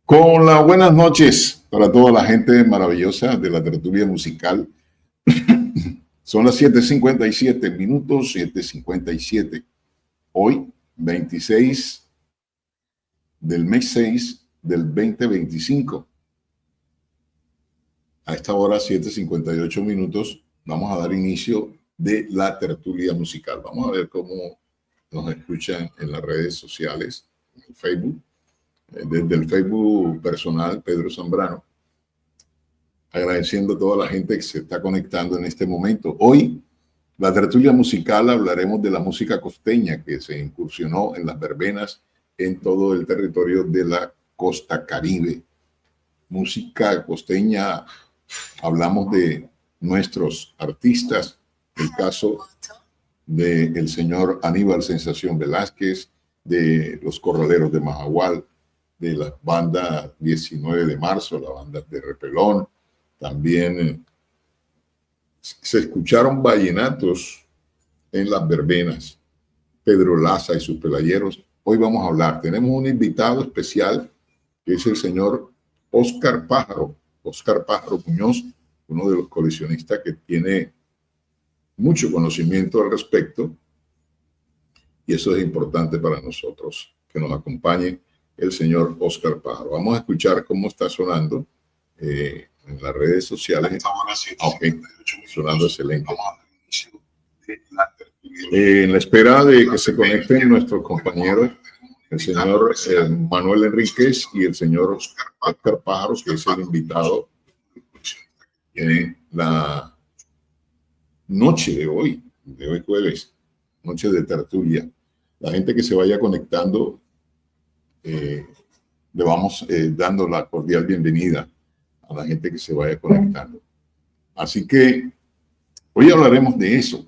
Con las buenas noches para toda la gente maravillosa de la tertulia musical. Son las 7:57 minutos, 7:57. Hoy, 26 del mes 6 del 2025. A esta hora, 7:58 minutos, vamos a dar inicio de la tertulia musical. Vamos a ver cómo nos escuchan en las redes sociales, en el Facebook. Desde el Facebook personal, Pedro Zambrano, agradeciendo a toda la gente que se está conectando en este momento. Hoy, la tertulia musical, hablaremos de la música costeña que se incursionó en las verbenas en todo el territorio de la costa Caribe. Música costeña, hablamos de nuestros artistas, el caso del señor Aníbal Sensación Velázquez, de los Corraleros de Majagual, de la banda 19 de marzo, la banda de Repelón. También se escucharon vallenatos en las verbenas, Pedro Laza y sus pelayeros. Hoy vamos a hablar, tenemos un invitado especial que es el señor Óscar Pájaro Muñoz, uno de los coleccionistas que tiene mucho conocimiento al respecto, y eso es importante para nosotros, que nos acompañe el señor Óscar Pájaro. Vamos a escuchar cómo está sonando en las redes sociales. Okay. Sonando excelente. En la espera de que se conecten nuestros compañeros, el señor Manuel Enríquez y el señor Óscar Pájaro, que es el invitado en la noche de hoy jueves, noche de tertulia. La gente que se vaya conectando, le vamos dando la cordial bienvenida a la gente que se vaya conectando. Así que hoy hablaremos de eso,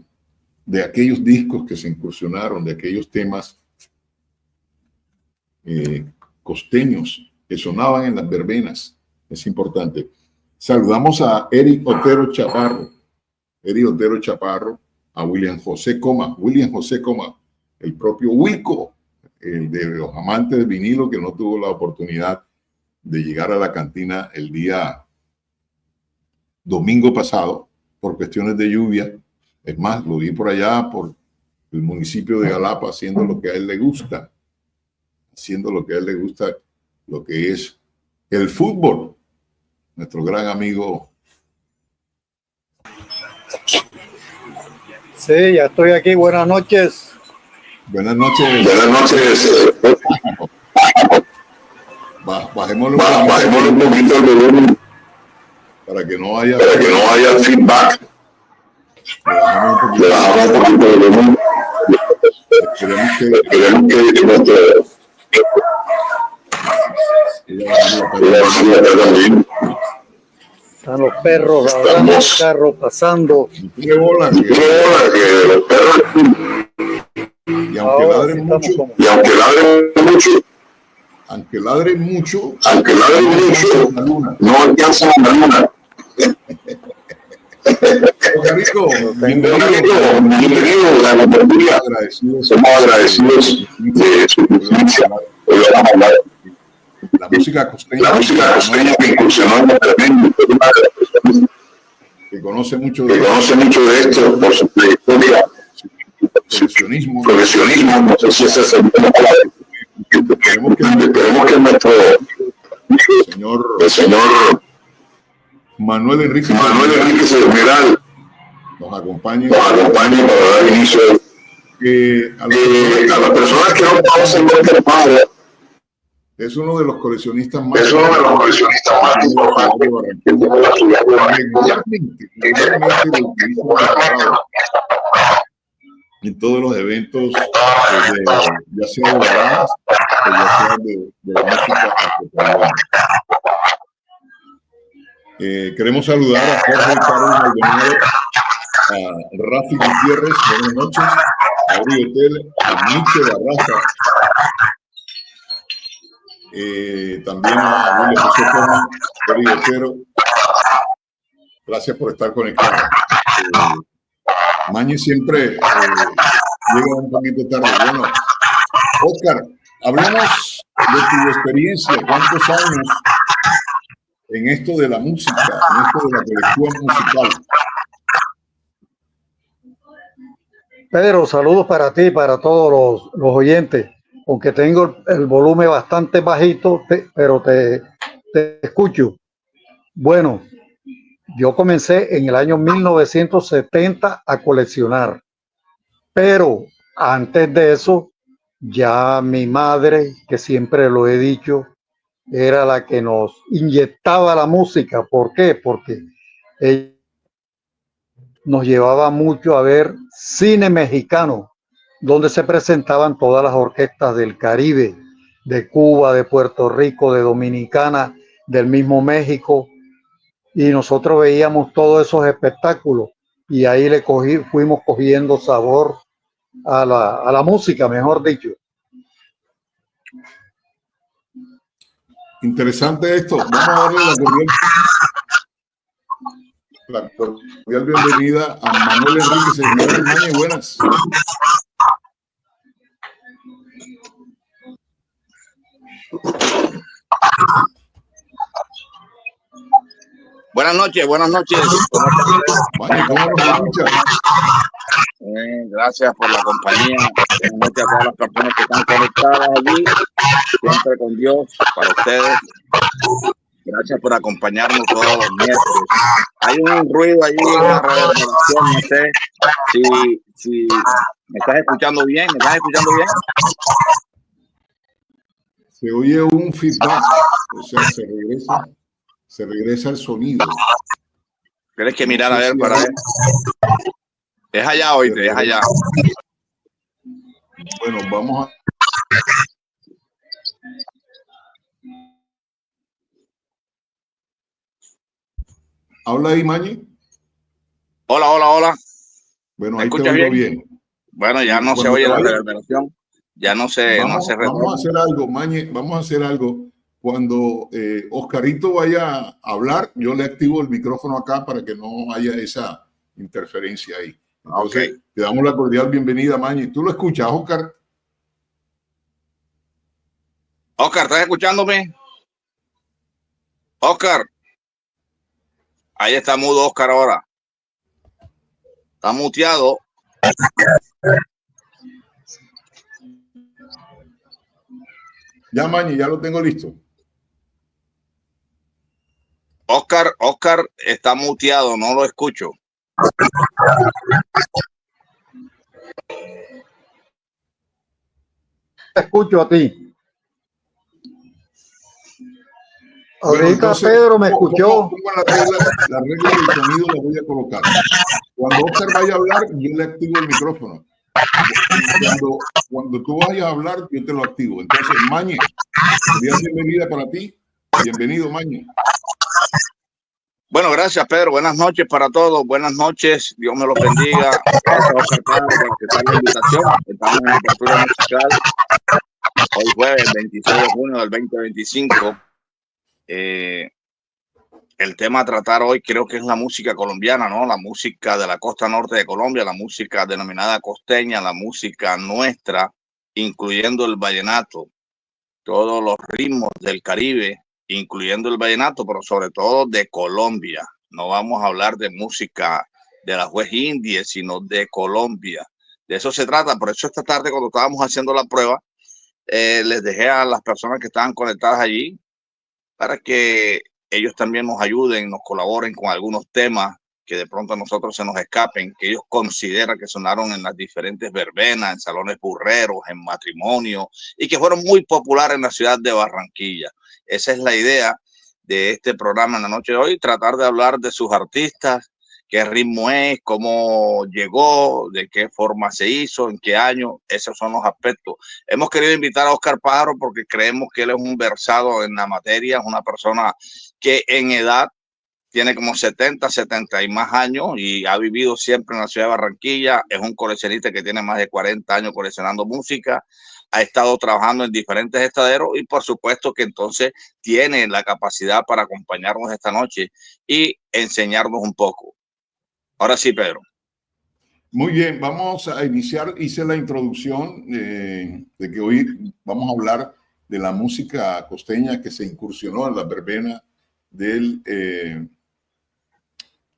de aquellos discos que se incursionaron, de aquellos temas costeños que sonaban en las verbenas. Es importante. Saludamos a Eric Otero Chaparro, a William José Coma, el propio Wilco, el de los amantes del vinilo, que no tuvo la oportunidad de llegar a la cantina el día domingo pasado por cuestiones de lluvia. Es más, lo vi por allá, por el municipio de Galapa, haciendo lo que a él le gusta, lo que es el fútbol. Nuestro gran amigo. Sí, ya estoy aquí. Buenas noches. Buenas noches. Bajémoslo un poquito el volumen para que no haya feedback. Le bajamos un poquito el volumen. Esperemos que Están los perros, los carros pasando. Y aunque ladren mucho, no alcanzan la luna. Rico, bienvenido a la tertulia. Somos agradecidos de su presencia. Hoy vamos a hablar la música costeña que incursionó en el terreno, que conoce mucho de esto por su trayectoria, profesionismo, no sé si esa es la palabra. Esperemos que nuestro señor Manuel Enríquez General nos acompañe para dar inicio a las personas que no conocen Óscar Pájaro. Es uno de los coleccionistas más importantes en todos los eventos, ya sea de baladas o ya sea de la música afroperuana. Queremos saludar a Jorge Carlos Maldonado, a Rafi Gutiérrez, buenas noches, a Uri Hotel, a Miche Barraza, también a William José Coma, Uri Otero. Gracias por estar conectado. Mañi siempre llega un poquito tarde. Bueno, Óscar, hablemos de tu experiencia, ¿cuántos años en esto de la música, en esto de la colección musical? Pedro, saludos para ti, para todos los oyentes. Aunque tengo el volumen bastante bajito, pero te escucho. Bueno, yo comencé en el año 1970 a coleccionar, pero antes de eso, ya mi madre, que siempre lo he dicho, era la que nos inyectaba la música. ¿Por qué? Porque ella nos llevaba mucho a ver cine mexicano, donde se presentaban todas las orquestas del Caribe, de Cuba, de Puerto Rico, de Dominicana, del mismo México, y nosotros veíamos todos esos espectáculos y ahí fuimos cogiendo sabor a la música, mejor dicho. Interesante esto. Vamos a darle la cordial bienvenida a Manuel Enríquez. Manuel Mañe, buenas. Buenas noches, buenas noches. Mañe, ¿cómo nos escuchas? Gracias por la compañía. Buenas noches a todas las personas que están conectadas allí, siempre con Dios, para ustedes. Gracias por acompañarnos todos los miércoles. Hay un ruido allí, una reverberación, no sé si me estás escuchando bien, ¿me estás escuchando bien? Se oye un feedback, o sea, se regresa el sonido. Tienes que mirar a ver para ver. Es allá hoy, es allá. Bueno, vamos a... ¿Habla ahí, Mañi? Hola, hola, hola. Bueno, ahí te oigo bien. Bueno, ya no se oye la reverberación. Ya no se... Vamos a hacer algo, Mañi, vamos a hacer algo. Cuando Oscarito vaya a hablar, yo le activo el micrófono acá para que no haya esa interferencia ahí. Entonces, te damos la cordial bienvenida, Mañi. ¿Tú lo escuchas, Oscar? Oscar, ¿estás escuchándome? Oscar. Ahí está mudo Oscar ahora. Está muteado. Ya, Mañi, ya lo tengo listo. Oscar está muteado, no lo escucho. Te escucho a ti. Bueno, Ahorita entonces, Pedro me escuchó. La regla del sonido la voy a colocar. Cuando Oscar vaya a hablar, yo le activo el micrófono. Cuando tú vayas a hablar, yo te lo activo. Entonces, Mañe, bienvenida para ti. Bienvenido, Mañe. Bueno, gracias, Pedro. Buenas noches para todos. Buenas noches. Dios me los bendiga. Gracias, Oscar, por aceptar la invitación. Estamos en la apertura musical. Hoy jueves 26 de junio del 2025. El tema a tratar hoy creo que es la música colombiana, ¿no? La música de la costa norte de Colombia, la música denominada costeña, la música nuestra, incluyendo el vallenato, todos los ritmos del Caribe, incluyendo el vallenato, pero sobre todo de Colombia. No vamos a hablar de música de las West Indies, sino de Colombia. De eso se trata. Por eso esta tarde, cuando estábamos haciendo la prueba, les dejé a las personas que estaban conectadas allí para que ellos también nos ayuden, nos colaboren con algunos temas que de pronto a nosotros se nos escapen, que ellos consideran que sonaron en las diferentes verbenas, en salones burreros, en matrimonio, y que fueron muy populares en la ciudad de Barranquilla. Esa es la idea de este programa en la noche de hoy, tratar de hablar de sus artistas, qué ritmo es, cómo llegó, de qué forma se hizo, en qué año. Esos son los aspectos. Hemos querido invitar a Oscar Pájaro porque creemos que él es un versado en la materia, es una persona que en edad tiene como 70 y más años y ha vivido siempre en la ciudad de Barranquilla. Es un coleccionista que tiene más de 40 años coleccionando música. Ha estado trabajando en diferentes estaderos y por supuesto que entonces tiene la capacidad para acompañarnos esta noche y enseñarnos un poco. Ahora sí, Pedro. Muy bien, vamos a iniciar. Hice la introducción de que hoy vamos a hablar de la música costeña que se incursionó en la verbena de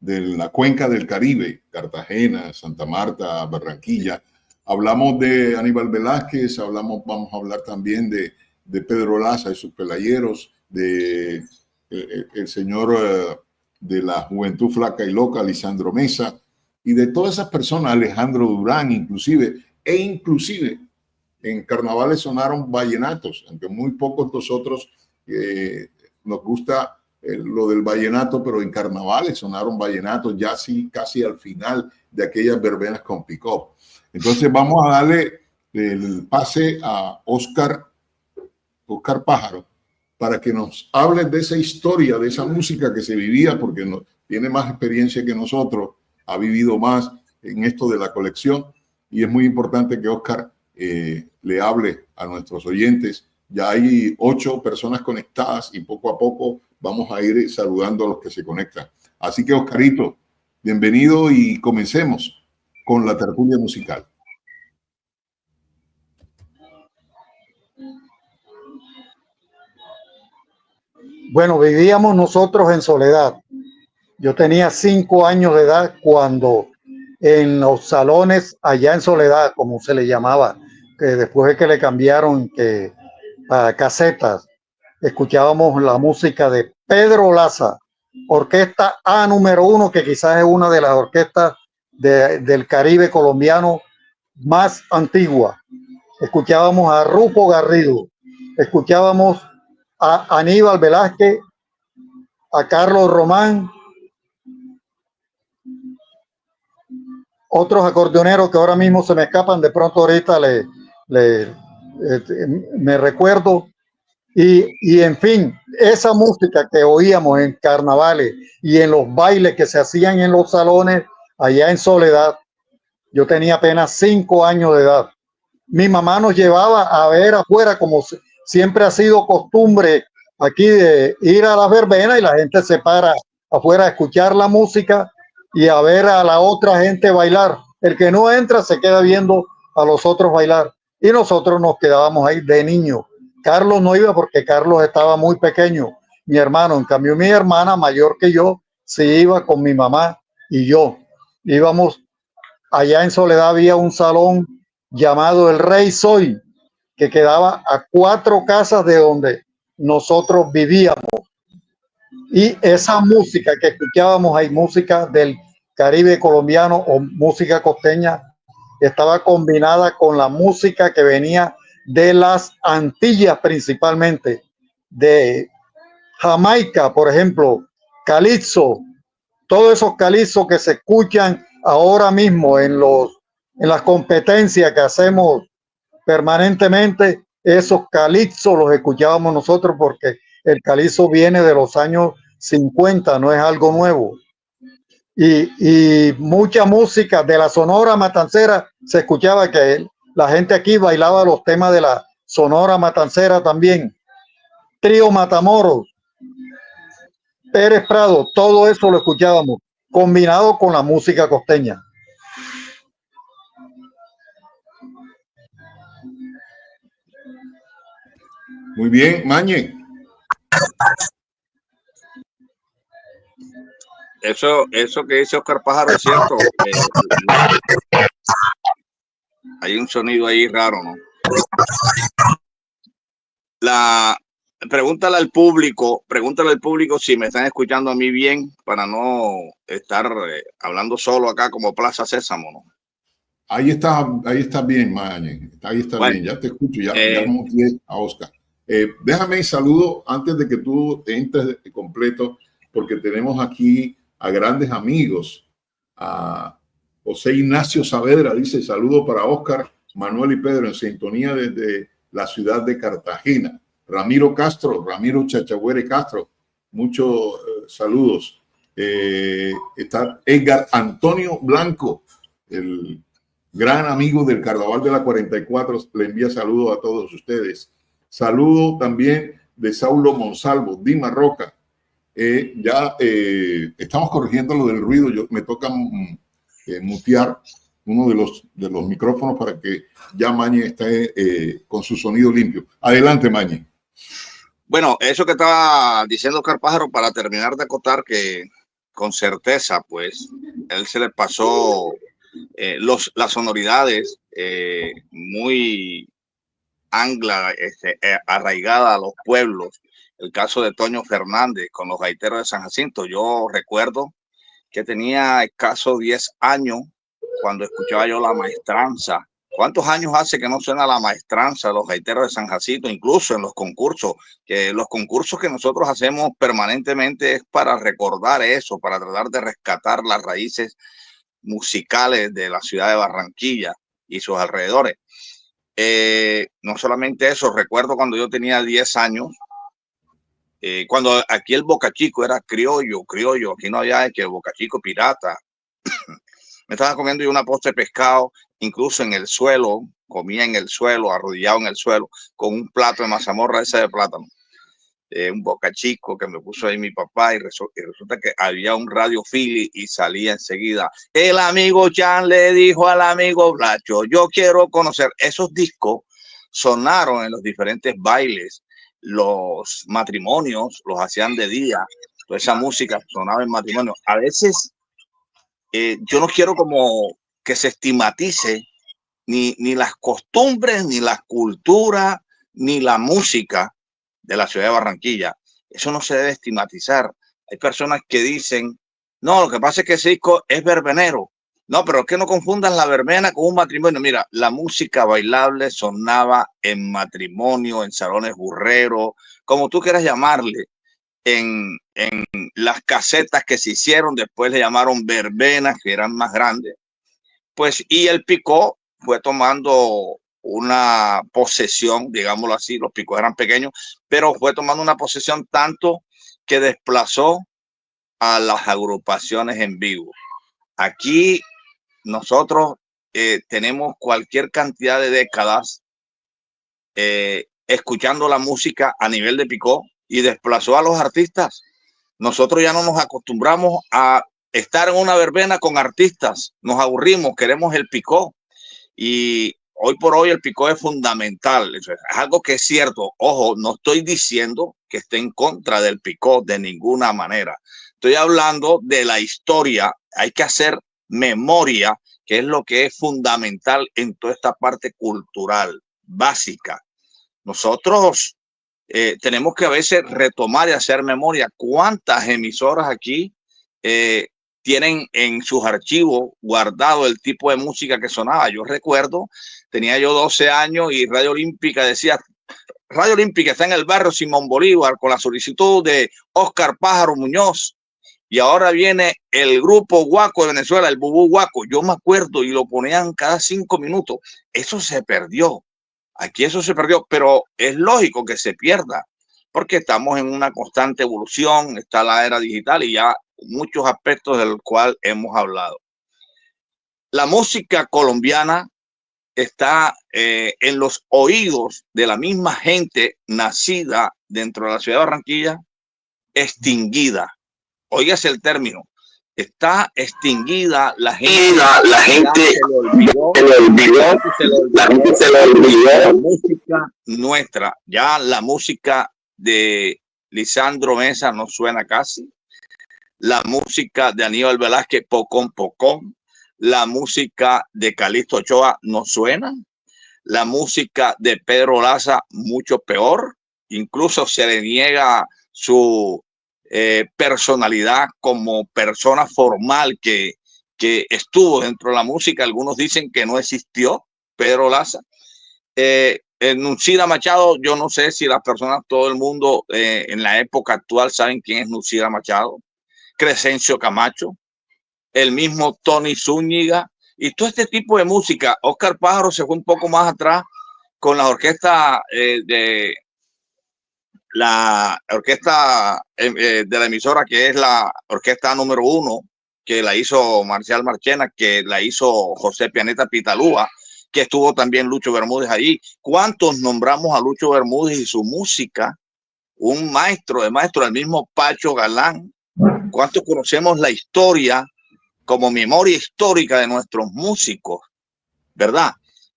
la cuenca del Caribe, Cartagena, Santa Marta, Barranquilla. Hablamos de Aníbal Velázquez, vamos a hablar también de Pedro Laza y sus pelayeros, de el señor de la Juventud Flaca y Loca, Lisandro Mesa, y de todas esas personas, Alejandro Durán inclusive en carnavales sonaron vallenatos, aunque muy pocos nosotros nos gusta lo del vallenato, pero en carnavales sonaron vallenatos ya sí, casi al final de aquellas verbenas con pick-up. Entonces vamos a darle el pase a Oscar Pájaro para que nos hable de esa historia, de esa música que se vivía, porque tiene más experiencia que nosotros, ha vivido más en esto de la colección, y es muy importante que Oscar le hable a nuestros oyentes. Ya hay 8 personas conectadas y poco a poco vamos a ir saludando a los que se conectan. Así que, Oscarito, bienvenido y comencemos con la tertulia musical. Bueno, vivíamos nosotros en Soledad. Yo tenía 5 años de edad cuando en los salones allá en Soledad, como se le llamaba, que después de que le cambiaron a casetas, escuchábamos la música de Pedro Laza, orquesta A número 1, que quizás es una de las orquestas del Caribe colombiano más antigua. Escuchábamos a Rufo Garrido, escuchábamos a Aníbal Velázquez, a Carlos Román, otros acordeoneros que ahora mismo se me escapan, de pronto ahorita me recuerdo, y en fin, esa música que oíamos en carnavales y en los bailes que se hacían en los salones allá en Soledad, yo tenía apenas 5 años de edad. Mi mamá nos llevaba a ver afuera, como siempre ha sido costumbre aquí, de ir a las verbenas y la gente se para afuera a escuchar la música y a ver a la otra gente bailar. El que no entra se queda viendo a los otros bailar, y nosotros nos quedábamos ahí de niños. Carlos no iba porque Carlos estaba muy pequeño, mi hermano. En cambio, mi hermana, mayor que yo, sí iba con mi mamá y yo. Íbamos allá en Soledad, había un salón llamado El Rey Soy, que quedaba a 4 casas de donde nosotros vivíamos. Y esa música que escuchábamos ahí, música del Caribe colombiano o música costeña, estaba combinada con la música que venía de las Antillas, principalmente de Jamaica, por ejemplo, calipso, todos esos calipsos que se escuchan ahora mismo en las competencias que hacemos permanentemente. Esos calipsos los escuchábamos nosotros, porque el calipso viene de los años 50, no es algo nuevo. Y mucha música de la Sonora Matancera se escuchaba, que la gente aquí bailaba los temas de la Sonora Matancera también. Trío Matamoros, Pérez Prado, todo eso lo escuchábamos, combinado con la música costeña. Muy bien, Mañe. Eso que dice Oscar Pájaro es cierto. Hay un sonido ahí raro, ¿no? Pregúntale al público si me están escuchando a mí bien, para no estar hablando solo acá como Plaza Sésamo, ¿no? Ahí está bien, Mañe. Ahí está bien, ya te escucho, ya muteé a Oscar. Déjame saludo antes de que tú entres completo, porque tenemos aquí a grandes amigos. A José Ignacio Saavedra dice: saludo para Oscar, Manuel y Pedro en sintonía desde la ciudad de Cartagena. Ramiro Chachagüere Castro, muchos saludos. Está Edgar Antonio Blanco, el gran amigo del Carnaval de la 44, le envía saludos a todos ustedes. Saludo también de Saulo Monsalvo, Dima Roca. Estamos corrigiendo lo del ruido, me toca mutear uno de los micrófonos para que ya Mañe esté con su sonido limpio. Adelante, Mañe. Bueno, eso que estaba diciendo Oscar Pájaro, para terminar de acotar que con certeza, pues, él se le pasó las sonoridades muy arraigada a los pueblos. El caso de Toño Fernández con los gaiteros de San Jacinto. Yo recuerdo que tenía escaso 10 años cuando escuchaba yo la maestranza. ¿Cuántos años hace que no suena la maestranza de los gaiteros de San Jacinto? Incluso en los concursos, que los concursos que nosotros hacemos permanentemente es para recordar eso, para tratar de rescatar las raíces musicales de la ciudad de Barranquilla y sus alrededores. No solamente eso, recuerdo cuando yo tenía 10 años, cuando aquí el Boca Chico era criollo, aquí no había que el Boca Chico pirata. Me estaba comiendo yo una postre de pescado, incluso en el suelo, comía en el suelo, arrodillado en el suelo, con un plato de mazamorra esa de plátano. Un Boca Chico que me puso ahí mi papá y resulta que había un radio Philly y salía enseguida. El amigo Chan le dijo al amigo Blacho, yo quiero conocer. Esos discos sonaron en los diferentes bailes, los matrimonios los hacían de día, toda esa música sonaba en matrimonio. A veces yo no quiero como que se estigmatice ni las costumbres, ni la cultura, ni la música de la ciudad de Barranquilla. Eso no se debe estigmatizar. Hay personas que dicen, no, lo que pasa es que ese disco es verbenero. No, pero es que no confundan la verbena con un matrimonio. Mira, la música bailable sonaba en matrimonio, en salones burreros, como tú quieras llamarle, en las casetas que se hicieron, después le llamaron verbenas, que eran más grandes. Pues, y el picó fue tomando una posesión, digámoslo así, los picos eran pequeños, pero fue tomando una posesión tanto que desplazó a las agrupaciones en vivo. Aquí nosotros tenemos cualquier cantidad de décadas escuchando la música a nivel de picó y desplazó a los artistas. Nosotros ya no nos acostumbramos a estar en una verbena con artistas, nos aburrimos, queremos el picó. Y hoy por hoy el picó es fundamental. Es algo que es cierto. Ojo, no estoy diciendo que esté en contra del picó de ninguna manera. Estoy hablando de la historia. Hay que hacer memoria, que es lo que es fundamental en toda esta parte cultural básica. Nosotros tenemos que a veces retomar y hacer memoria. ¿Cuántas emisoras aquí tienen en sus archivos guardado el tipo de música que sonaba? Yo recuerdo, tenía yo 12 años y Radio Olímpica decía, Radio Olímpica está en el barrio Simón Bolívar con la solicitud de Oscar Pájaro Muñoz. Y ahora viene el grupo Guaco de Venezuela, el Bubú Guaco. Yo me acuerdo y lo ponían cada 5 minutos. Eso se perdió. Aquí eso se perdió, pero es lógico que se pierda porque estamos en una constante evolución, está la era digital y ya muchos aspectos del cual hemos hablado. La música colombiana está en los oídos de la misma gente nacida dentro de la ciudad de Barranquilla, extinguida. Óigase el término. Está extinguida la gente. La gente se le olvidó. La gente se le olvidó la música nuestra. Ya la música de Lisandro Mesa no suena casi. La música de Aníbal Velázquez, Pocón Pocón. La música de Calixto Ochoa no suena. La música de Pedro Laza, mucho peor. Incluso se le niega su personalidad como persona formal que estuvo dentro de la música. Algunos dicen que no existió Pedro Laza. Nucida Machado, yo no sé si las personas, todo el mundo en la época actual saben quién es Nucida Machado. Crescencio Camacho, el mismo Tony Zúñiga y todo este tipo de música. Oscar Pájaro se fue un poco más atrás con la orquesta de la emisora, que es la orquesta número 1, que la hizo Marcial Marchena, que la hizo José Pianeta Pitalúa, que estuvo también Lucho Bermúdez allí. ¿Cuántos nombramos a Lucho Bermúdez y su música? Un maestro de maestro, el mismo Pacho Galán. ¿Cuántos conocemos la historia como memoria histórica de nuestros músicos, ¿verdad?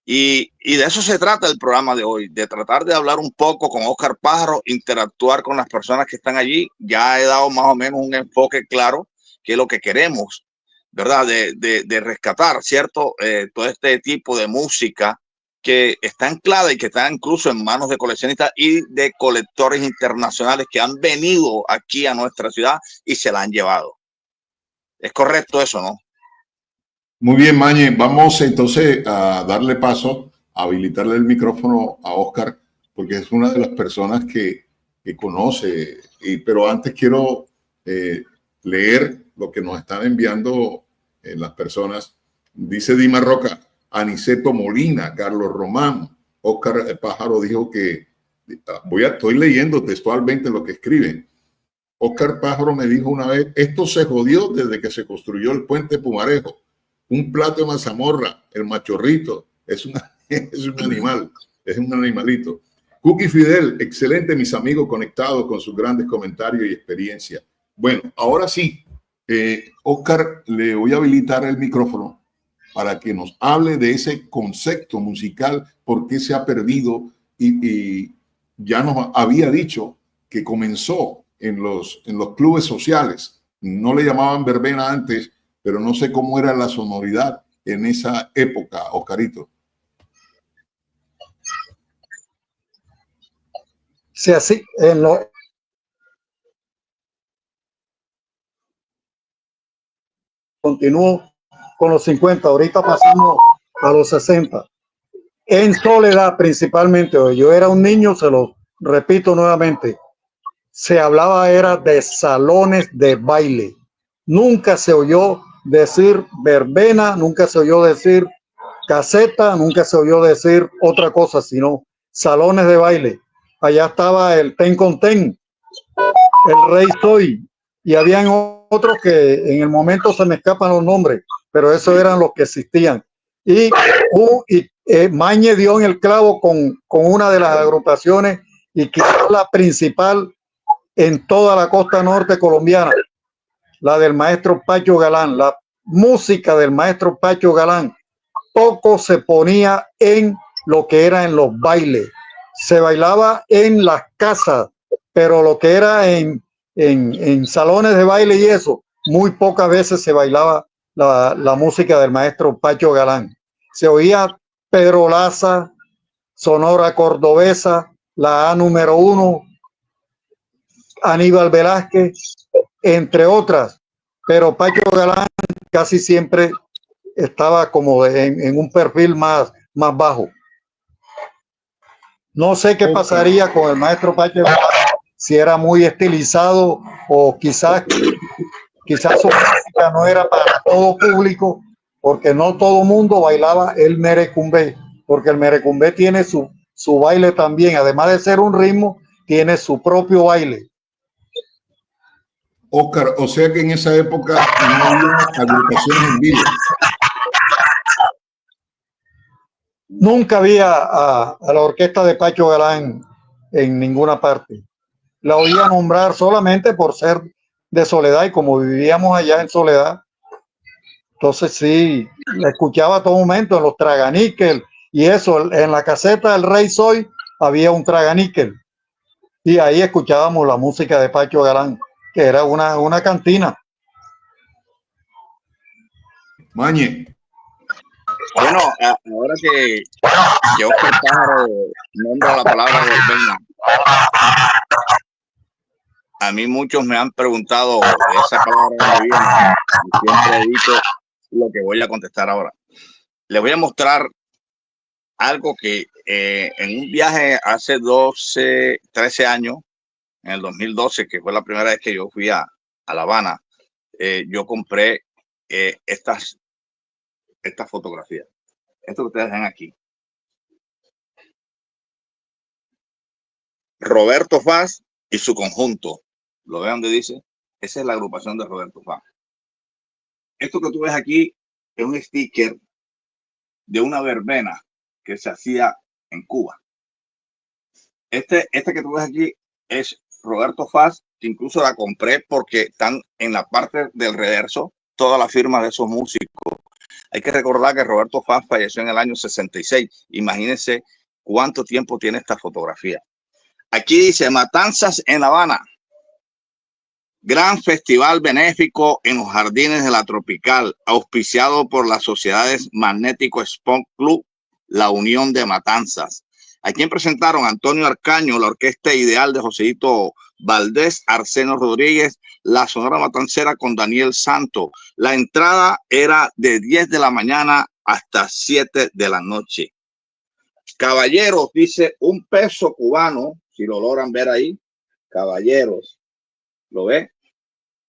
Y de eso se trata el programa de hoy, de tratar de hablar un poco con Óscar Pájaro, interactuar con las personas que están allí. Ya he dado más o menos un enfoque claro, que es lo que queremos, ¿verdad? De rescatar, ¿cierto? Todo este tipo de música que está anclada y que está incluso en manos de coleccionistas y de colectores internacionales que han venido aquí a nuestra ciudad y se la han llevado. ¿Es correcto eso, no? Muy bien, Mañe. Vamos entonces a darle paso, a habilitarle el micrófono a Óscar, porque es una de las personas que conoce. Pero antes quiero leer lo que nos están enviando las personas. Dice Dima Roca, Aniceto Molina, Carlos Román, Óscar Pájaro dijo que, estoy leyendo textualmente lo que escriben. Óscar Pájaro me dijo una vez, esto se jodió desde que se construyó el puente Pumarejo. Un plato de mazamorra, el machorrito, es un animal, es un animalito. Cookie Fidel, excelente, mis amigos conectados con sus grandes comentarios y experiencia. Bueno, ahora sí, Óscar, le voy a habilitar el micrófono para que nos hable de ese concepto musical, por qué se ha perdido y ya nos había dicho que comenzó en los clubes sociales. No le llamaban verbena antes, pero no sé cómo era la sonoridad en esa época, Oscarito. Sí, así, continúo con los 50, ahorita pasamos a los 60. En Soledad principalmente, yo era un niño, se lo repito nuevamente, se hablaba era de salones de baile. Nunca se oyó decir verbena, nunca se oyó decir caseta, nunca se oyó decir otra cosa, sino salones de baile. Allá estaba el Ten con Ten, el Rey Soy, y habían otros que en el momento se me escapan los nombres, pero esos eran los que existían. Y Mañe dio en el clavo con una de las agrupaciones y quizás la principal en toda la costa norte colombiana, la del maestro Pacho Galán. La música del maestro Pacho Galán poco se ponía en lo que era en los bailes. Se bailaba en las casas, pero lo que era en salones de baile y eso, muy pocas veces se bailaba la música del maestro Pacho Galán. Se oía Pedro Laza, Sonora Cordobesa, la A número 1, Aníbal Velázquez, entre otras, pero Pacho Galán casi siempre estaba como en un perfil más bajo. No sé qué pasaría con el maestro Pacho Galán, si era muy estilizado o quizás su música no era para todo público, porque no todo mundo bailaba el merecumbé, porque el merecumbé tiene su baile también, además de ser un ritmo, tiene su propio baile. Óscar, o sea que en esa época no había agrupaciones en vivo. Nunca había a la orquesta de Pacho Galán en ninguna parte. La oía nombrar solamente por ser de Soledad, y como vivíamos allá en Soledad, entonces sí, la escuchaba a todo momento en los traganíquel y eso. En la caseta del Rey Soy había un traganíquel y ahí escuchábamos la música de Pacho Galán, que era una cantina. Mañe. Bueno, ahora que Óscar Pájaro nombra la palabra verbena, a mí muchos me han preguntado esa palabra de viene, y siempre he dicho lo que voy a contestar ahora. Les voy a mostrar algo que en un viaje hace 13 años, en el 2012, que fue la primera vez que yo fui a La Habana, yo compré estas fotografías. Esto que ustedes ven aquí. Roberto Faz y su conjunto. ¿Lo ven donde dice? Esa es la agrupación de Roberto Faz. Esto que tú ves aquí es un sticker de una verbena que se hacía en Cuba. Este que tú ves aquí es Roberto Faz, que incluso la compré porque están en la parte del reverso, toda la firma de esos músicos. Hay que recordar que Roberto Faz falleció en el año 66. Imagínense cuánto tiempo tiene esta fotografía. Aquí dice Matanzas en La Habana. Gran festival benéfico en los jardines de la Tropical, auspiciado por las sociedades Magnético Sport Club, la Unión de Matanzas. A quien presentaron Antonio Arcaño, la Orquesta Ideal de Joséito Valdés, Arsenio Rodríguez, la Sonora Matancera con Daniel Santo. La entrada era de 10 de la mañana hasta 7 de la noche. Caballeros, dice $1 cubano, si lo logran ver ahí. Caballeros, ¿lo ve?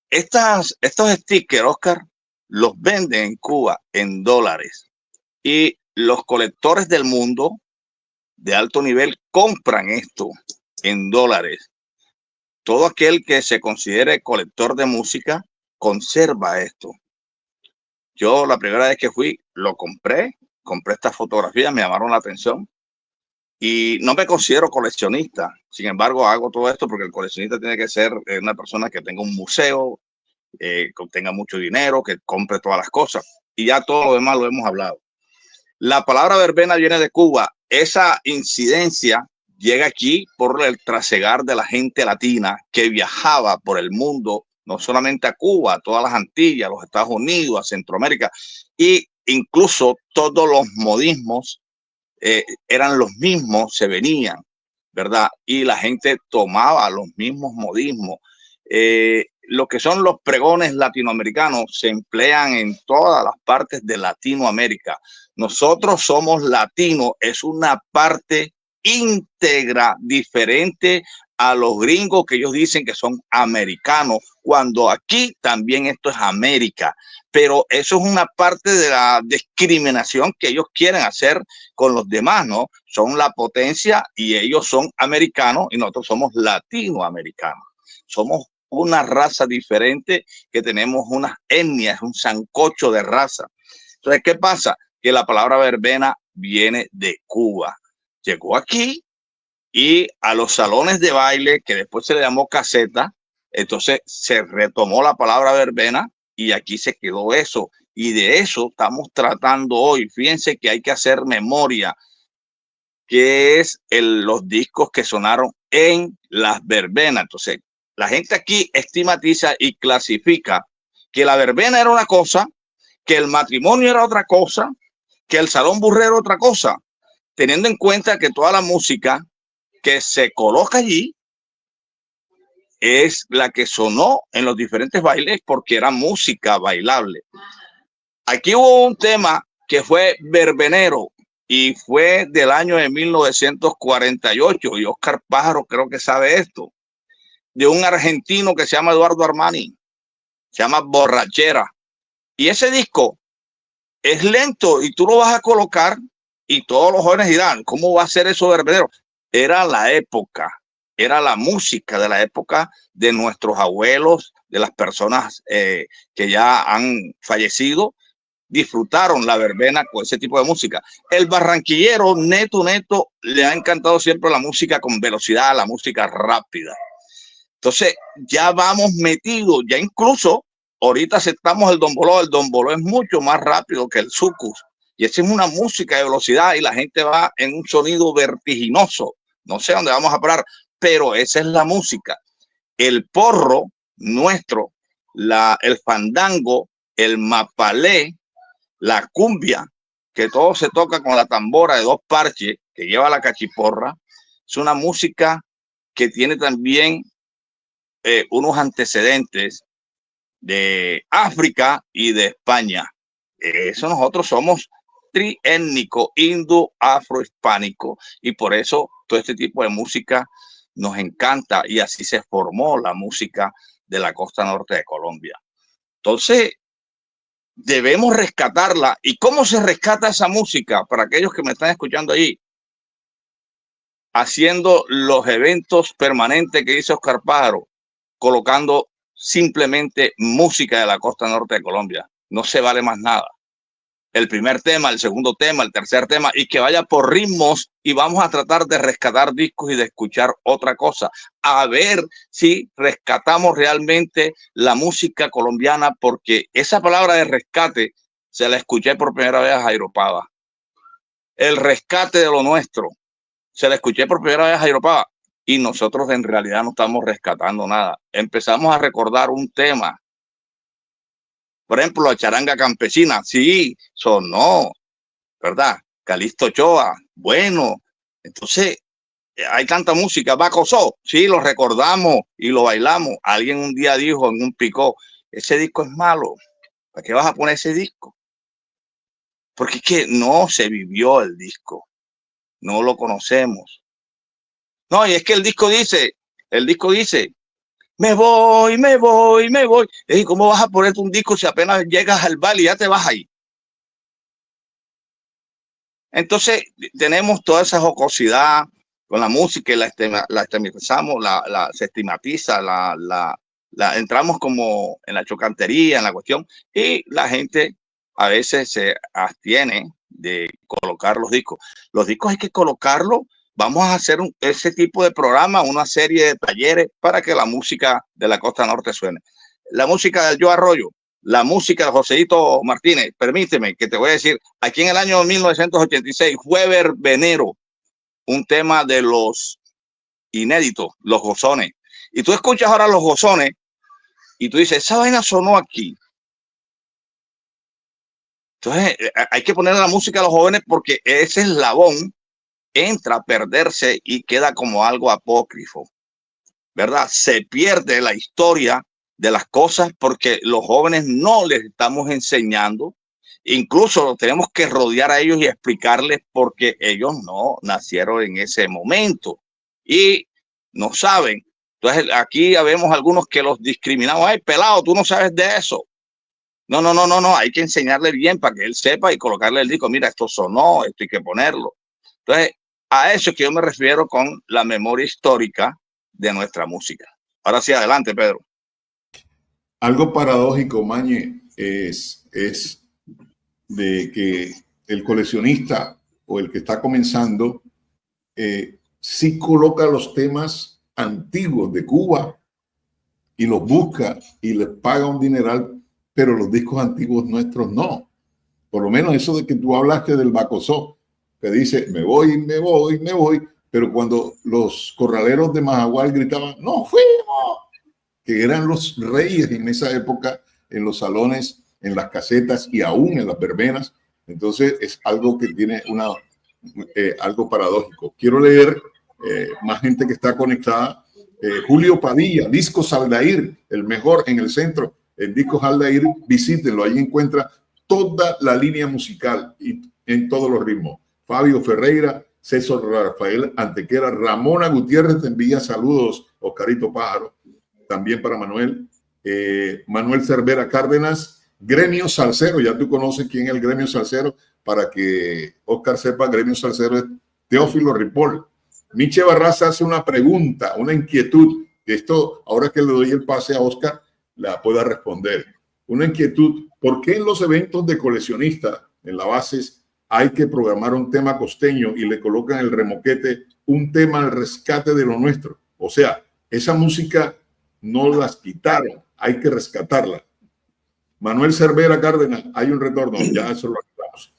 Estos stickers, Oscar, los venden en Cuba en dólares y los colectores del mundo de alto nivel compran esto en dólares. Todo aquel que se considere colector de música conserva esto. Yo la primera vez que fui lo compré estas fotografías, me llamaron la atención y no me considero coleccionista. Sin embargo, hago todo esto porque el coleccionista tiene que ser una persona que tenga un museo, que tenga mucho dinero, que compre todas las cosas. Y ya todo lo demás lo hemos hablado. La palabra verbena viene de Cuba. Esa incidencia llega aquí por el trasegar de la gente latina que viajaba por el mundo, no solamente a Cuba, a todas las Antillas, a los Estados Unidos, a Centroamérica, y incluso todos los modismos eran los mismos, se venían, ¿verdad? Y la gente tomaba los mismos modismos. Lo que son los pregones latinoamericanos se emplean en todas las partes de Latinoamérica. Nosotros somos latinos, es una parte íntegra, diferente a los gringos que ellos dicen que son americanos, cuando aquí también esto es América. Pero eso es una parte de la discriminación que ellos quieren hacer con los demás, ¿no? Son la potencia y ellos son americanos y nosotros somos latinoamericanos. Somos una raza diferente que tenemos unas etnias, un sancocho de raza. Entonces, ¿qué pasa? Que la palabra verbena viene de Cuba. Llegó aquí y a los salones de baile, que después se le llamó caseta, entonces se retomó la palabra verbena y aquí se quedó eso. Y de eso estamos tratando hoy. Fíjense que hay que hacer memoria, que es los discos que sonaron en las verbenas. Entonces, la gente aquí estigmatiza y clasifica que la verbena era una cosa, que el matrimonio era otra cosa, que el salón burrero era otra cosa, teniendo en cuenta que toda la música que se coloca allí es la que sonó en los diferentes bailes porque era música bailable. Aquí hubo un tema que fue verbenero y fue del año de 1948 y Oscar Pájaro creo que sabe esto, de un argentino que se llama Eduardo Armani, se llama Borrachera. Y ese disco es lento y tú lo vas a colocar y todos los jóvenes dirán, ¿cómo va a ser eso verbenero? Era la época, era la música de la época de nuestros abuelos, de las personas que ya han fallecido, disfrutaron la verbena con ese tipo de música. El barranquillero neto, le ha encantado siempre la música con velocidad, la música rápida. Entonces ya vamos metidos, ya incluso ahorita aceptamos el domboló es mucho más rápido que el sucus. Y esa es una música de velocidad y la gente va en un sonido vertiginoso. No sé dónde vamos a parar, pero esa es la música. El porro nuestro, el fandango, el mapalé, la cumbia, que todo se toca con la tambora de 2 parches que lleva la cachiporra, es una música que tiene también unos antecedentes de África y de España. Eso nosotros somos triétnico, indo, afro, hispánico, y por eso todo este tipo de música nos encanta y así se formó la música de la costa norte de Colombia. Entonces, debemos rescatarla. ¿Y cómo se rescata esa música? Para aquellos que me están escuchando ahí, haciendo los eventos permanentes que dice Oscar Pájaro, colocando simplemente música de la costa norte de Colombia. No se vale más nada. el primer tema, el segundo tema, el tercer tema, y que vaya por ritmos, y vamos a tratar de rescatar discos y de escuchar otra cosa, a ver si rescatamos realmente la música colombiana, porque esa palabra de rescate se la escuché por primera vez a Jairo Pava. El rescate de lo nuestro, se la escuché por primera vez a Jairo Pava, y nosotros en realidad no estamos rescatando nada. Empezamos a recordar un tema. Por ejemplo, la charanga campesina, sí, sonó, ¿verdad? Calixto Ochoa, bueno. Entonces, hay tanta música. Bacosó, sí, lo recordamos y lo bailamos. Alguien un día dijo en un picó, ese disco es malo. ¿Para qué vas a poner ese disco? Porque es que no se vivió el disco. No lo conocemos. No, y es que el disco dice, me voy, me voy, me voy. ¿Y cómo vas a ponerte un disco si apenas llegas al bar y ya te vas ahí? Entonces, tenemos toda esa jocosidad con la música y la estigmatizamos, se estigmatiza, entramos como en la chocantería, en la cuestión, y la gente a veces se abstiene de colocar los discos. Los discos hay que colocarlos. Vamos a hacer ese tipo de programa, una serie de talleres para que la música de la costa norte suene. La música del Yo Arroyo, la música de Joséito Martínez, permíteme que te voy a decir, aquí en el año 1986 fue Verbenero, un tema de los inéditos, los Gozones. Y tú escuchas ahora los Gozones y tú dices, esa vaina sonó aquí. Entonces hay que poner la música a los jóvenes porque ese eslabón entra a perderse y queda como algo apócrifo, ¿verdad? Se pierde la historia de las cosas porque los jóvenes no les estamos enseñando. Incluso tenemos que rodear a ellos y explicarles porque ellos no nacieron en ese momento y no saben. Entonces aquí vemos algunos que los discriminamos. Ay, pelado, tú no sabes de eso. No. Hay que enseñarle bien para que él sepa y colocarle el disco. Mira, esto sonó, esto hay que ponerlo. Entonces, a eso es que yo me refiero con la memoria histórica de nuestra música. Ahora sí, adelante, Pedro. Algo paradójico, Mañe, es de que el coleccionista o el que está comenzando sí coloca los temas antiguos de Cuba y los busca y les paga un dineral, pero los discos antiguos nuestros no. Por lo menos eso de que tú hablaste del Bacosó, que dice, me voy, me voy, me voy, pero cuando los corraleros de Majagual gritaban, no fuimos, que eran los reyes en esa época, en los salones, en las casetas y aún en las verbenas, entonces es algo que tiene algo paradójico. Quiero leer más gente que está conectada. Julio Padilla, Discos Aldair, el mejor en el centro. En Discos Aldair, visítenlo, ahí encuentra toda la línea musical y en todos los ritmos. Fabio Ferreira, César Rafael Antequera, Ramona Gutiérrez te envía saludos, Oscarito Pájaro, también para Manuel. Manuel Cervera Cárdenas, Gremio Salsero, ya tú conoces quién es el Gremio Salsero, para que Oscar sepa, Gremio Salsero es Teófilo Ripoll. Miche Barraza hace una pregunta, una inquietud, que esto, ahora que le doy el pase a Oscar, la pueda responder. Una inquietud, ¿por qué en los eventos de coleccionistas, en la base, hay que programar un tema costeño y le colocan el remoquete un tema al rescate de lo nuestro? O sea, esa música no las quitaron, hay que rescatarla. Manuel Cervera Cárdenas, hay un retorno, ya eso lo aclaramos.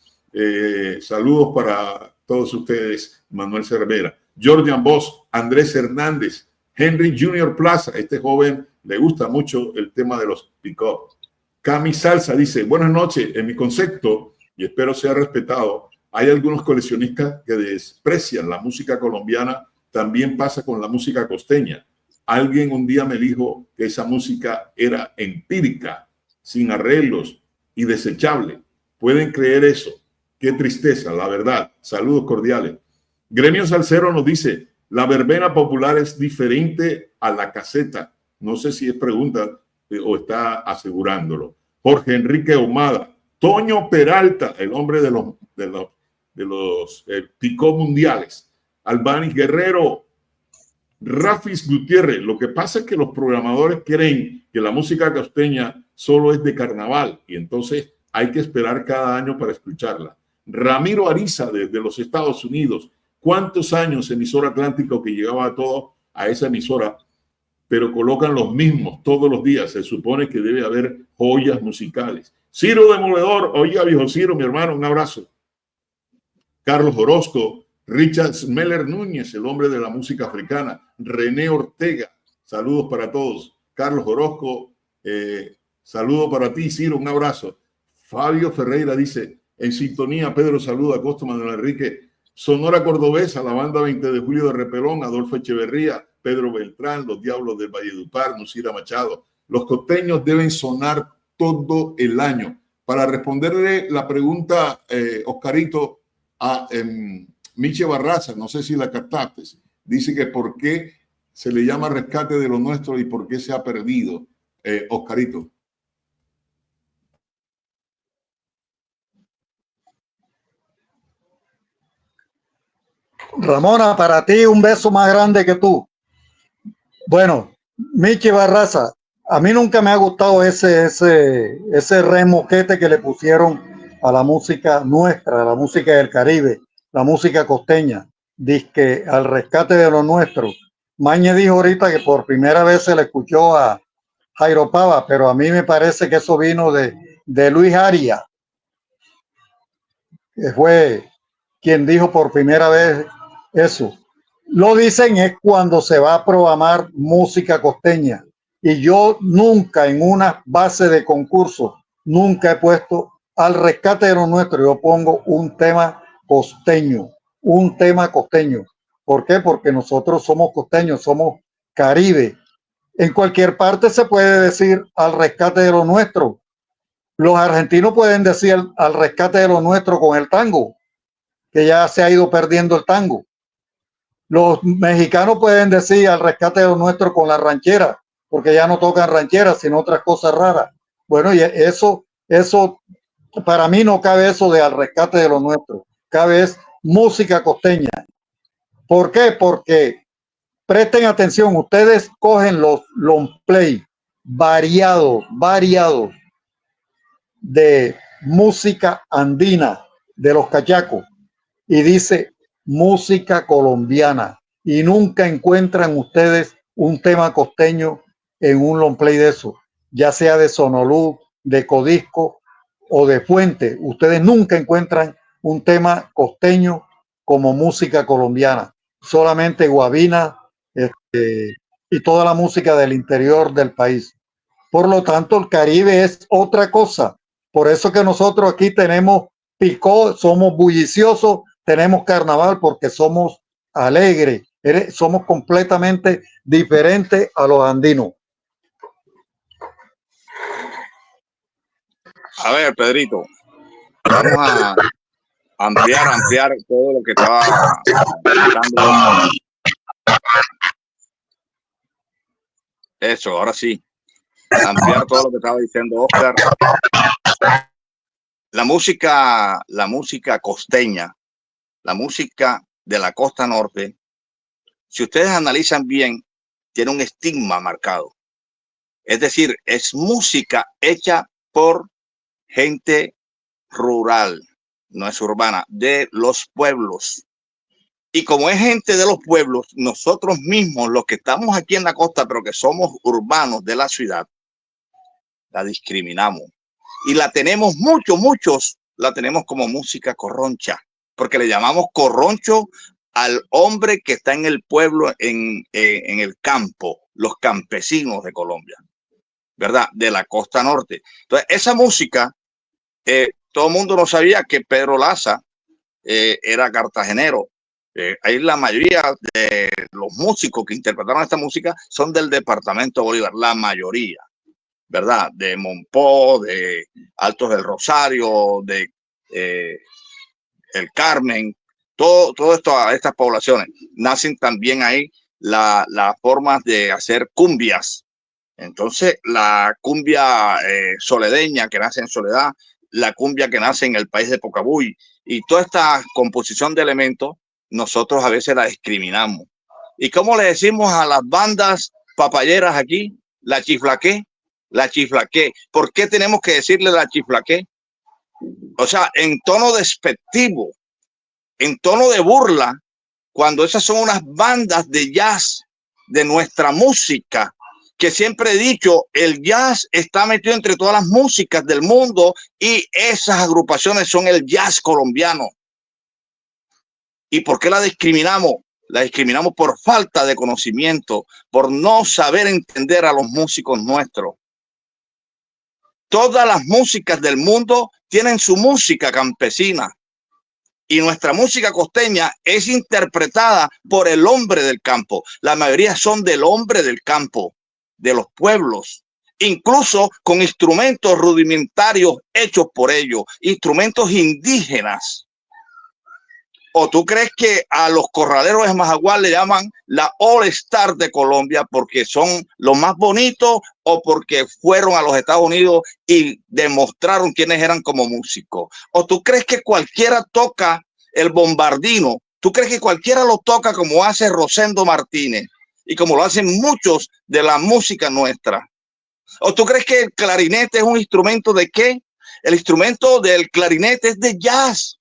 Saludos para todos ustedes, Manuel Cervera. Jordan Bosch, Andrés Hernández, Henry Junior Plaza, este joven le gusta mucho el tema de los pick-up. Cami Salsa dice, buenas noches, en mi concepto, y espero sea respetado, hay algunos coleccionistas que desprecian la música colombiana, también pasa con la música costeña. Alguien un día me dijo que esa música era empírica, sin arreglos y desechable. ¿Pueden creer eso? Qué tristeza, la verdad. Saludos cordiales. Gremio Salsero nos dice, la verbena popular es diferente a la caseta. No sé si es pregunta o está asegurándolo. Jorge Enrique Ahumada, Toño Peralta, el hombre de los picó mundiales. Albani Guerrero, Rafis Gutiérrez. Lo que pasa es que los programadores creen que la música costeña solo es de carnaval y entonces hay que esperar cada año para escucharla. Ramiro Ariza, desde los Estados Unidos. ¿Cuántos años emisora Atlántico que llegaba a todo a esa emisora? Pero colocan los mismos todos los días. Se supone que debe haber joyas musicales. Ciro Demoledor, oiga, viejo Ciro, mi hermano, un abrazo. Carlos Orozco, Richard Smeller Núñez, el hombre de la música africana. René Ortega, saludos para todos. Carlos Orozco, saludo para ti, Ciro, un abrazo. Fabio Ferreira dice, en sintonía, Pedro saluda a Costa Manuel Enrique. Sonora Cordobesa, la banda 20 de julio de Repelón, Adolfo Echeverría, Pedro Beltrán, los Diablos del Valledupar, Nusira Machado. Los costeños deben sonar todo el año. Para responderle la pregunta, Oscarito, a Miche Barraza, no sé si la captaste, dice que por qué se le llama rescate de lo nuestro y por qué se ha perdido. Oscarito. Ramona, para ti un beso más grande que tú. Bueno, Michi Barraza, a mí nunca me ha gustado ese remoquete que le pusieron a la música nuestra, a la música del Caribe, la música costeña. Dice al rescate de lo nuestro. Mañe dijo ahorita que por primera vez se le escuchó a Jairo Pava, pero a mí me parece que eso vino de Luis Aria, que fue quien dijo por primera vez eso. Lo dicen es cuando se va a programar música costeña. Y yo nunca en una base de concurso, nunca he puesto al rescate de lo nuestro. Yo pongo un tema costeño, un tema costeño. ¿Por qué? Porque nosotros somos costeños, somos Caribe. En cualquier parte se puede decir al rescate de lo nuestro. Los argentinos pueden decir al rescate de lo nuestro con el tango, que ya se ha ido perdiendo el tango. Los mexicanos pueden decir al rescate de lo nuestro con la ranchera, porque ya no tocan rancheras, sino otras cosas raras. Bueno, y eso para mí no cabe eso de al rescate de lo nuestro. Cabe es música costeña. ¿Por qué? Porque presten atención, ustedes cogen los long play variados de música andina de los cachacos y dice música colombiana y nunca encuentran ustedes un tema costeño en un long play de eso, ya sea de Sonolú, de Codisco o de Fuente. Ustedes nunca encuentran un tema costeño como música colombiana, solamente guabina y toda la música del interior del país. Por lo tanto, el Caribe es otra cosa. Por eso que nosotros aquí tenemos picó, somos bulliciosos, tenemos carnaval porque somos alegres, somos completamente diferentes a los andinos. A ver, Pedrito, vamos a ampliar todo lo que estaba dando. Eso, ahora sí, ampliar todo lo que estaba diciendo Oscar. La música costeña, la música de la costa norte, si ustedes analizan bien, tiene un estigma marcado. Es decir, es música hecha por gente rural, no es urbana, de los pueblos. Y como es gente de los pueblos, nosotros mismos, los que estamos aquí en la costa, pero que somos urbanos de la ciudad, la discriminamos. Y la tenemos muchos la tenemos como música corroncha, porque le llamamos corroncho al hombre que está en el pueblo, en el campo, los campesinos de Colombia, ¿verdad? De la costa norte. Entonces, esa música, todo el mundo no sabía que Pedro Laza era cartagenero. Ahí la mayoría de los músicos que interpretaron esta música son del departamento de Bolívar, la mayoría, ¿verdad? De Monpó, de Altos del Rosario, de El Carmen, todo esto, estas poblaciones. Nacen también ahí las formas de hacer cumbias. Entonces, la cumbia soledeña que nace en Soledad, la cumbia que nace en el país de Pocabuy, y toda esta composición de elementos, nosotros a veces la discriminamos. ¿Y cómo le decimos a las bandas papayeras aquí? La chiflaqué. La chiflaqué. ¿Por qué tenemos que decirle la chiflaqué? o sea, en tono despectivo, en tono de burla, cuando esas son unas bandas de jazz de nuestra música, que siempre he dicho, el jazz está metido entre todas las músicas del mundo y esas agrupaciones son el jazz colombiano. ¿Y por qué la discriminamos? La discriminamos por falta de conocimiento, por no saber entender a los músicos nuestros. Todas las músicas del mundo tienen su música campesina y nuestra música costeña es interpretada por el hombre del campo. La mayoría son del hombre del campo, de los pueblos, incluso con instrumentos rudimentarios hechos por ellos, instrumentos indígenas. ¿O tú crees que a los corraleros de Majagual le llaman la All Star de Colombia porque son los más bonitos o porque fueron a los Estados Unidos y demostraron quiénes eran como músicos? ¿O tú crees que cualquiera toca el bombardino? ¿Tú crees que cualquiera lo toca como hace Rosendo Martínez y como lo hacen muchos de la música nuestra? ¿O tú crees que el clarinete es un instrumento de qué? El instrumento del clarinete es de jazz.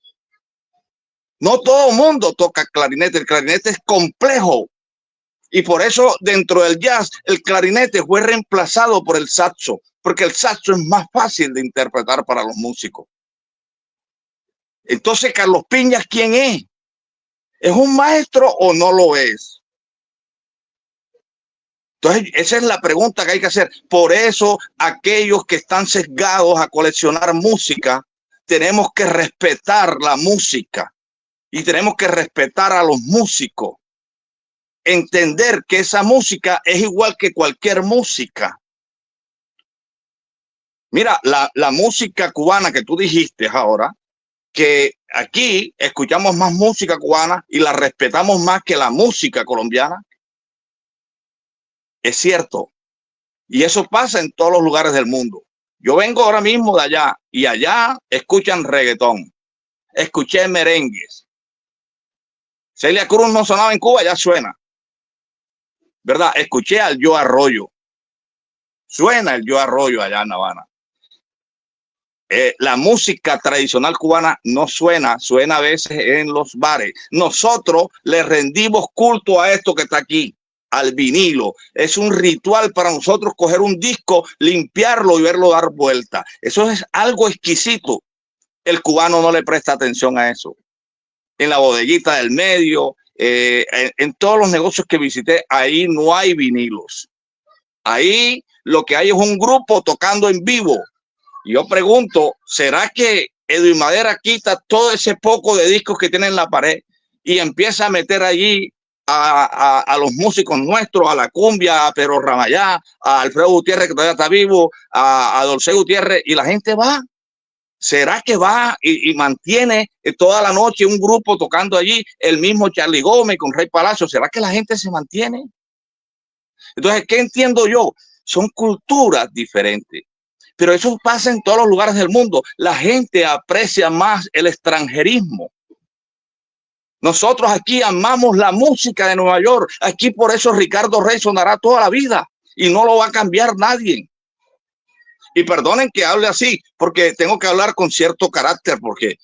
No todo el mundo toca clarinete, el clarinete es complejo y por eso dentro del jazz el clarinete fue reemplazado por el saxo, porque el saxo es más fácil de interpretar para los músicos. Entonces, Carlos Piñas, ¿quién es? ¿Es un maestro o no lo es? Entonces, esa es la pregunta que hay que hacer. Por eso, aquellos que están sesgados a coleccionar música, tenemos que respetar la música. Y tenemos que respetar a los músicos, entender que esa música es igual que cualquier música. Mira, la música cubana que tú dijiste ahora, que aquí escuchamos más música cubana y la respetamos más que la música colombiana, es cierto. Y eso pasa en todos los lugares del mundo. Yo vengo ahora mismo de allá y allá escuchan reggaetón, escuché merengues. Celia Cruz no sonaba en Cuba, ya suena, ¿verdad? Escuché al Yo Arroyo. Suena el Yo Arroyo allá en La Habana. La música tradicional cubana no suena, suena a veces en los bares. Nosotros le rendimos culto a esto que está aquí, al vinilo. Es un ritual para nosotros coger un disco, limpiarlo y verlo dar vuelta. Eso es algo exquisito. El cubano no le presta atención a eso. En la bodeguita del medio, en todos los negocios que visité, ahí no hay vinilos. Ahí lo que hay es un grupo tocando en vivo. Yo pregunto, ¿será que Edwin Madera quita todo ese poco de discos que tiene en la pared y empieza a meter allí a los músicos nuestros, a la cumbia, a Pedro Ramayá, a Alfredo Gutiérrez, que todavía está vivo, a Dolce Gutiérrez, y la gente va? ¿Será que va y mantiene toda la noche un grupo tocando allí, el mismo Charlie Gómez con Rey Palacio? ¿Será que la gente se mantiene? Entonces, ¿qué entiendo yo? Son culturas diferentes, pero eso pasa en todos los lugares del mundo. La gente aprecia más el extranjerismo. Nosotros aquí amamos la música de Nueva York. Aquí por eso Ricardo Rey sonará toda la vida y no lo va a cambiar nadie. Y perdonen que hable así, porque tengo que hablar con cierto carácter, porque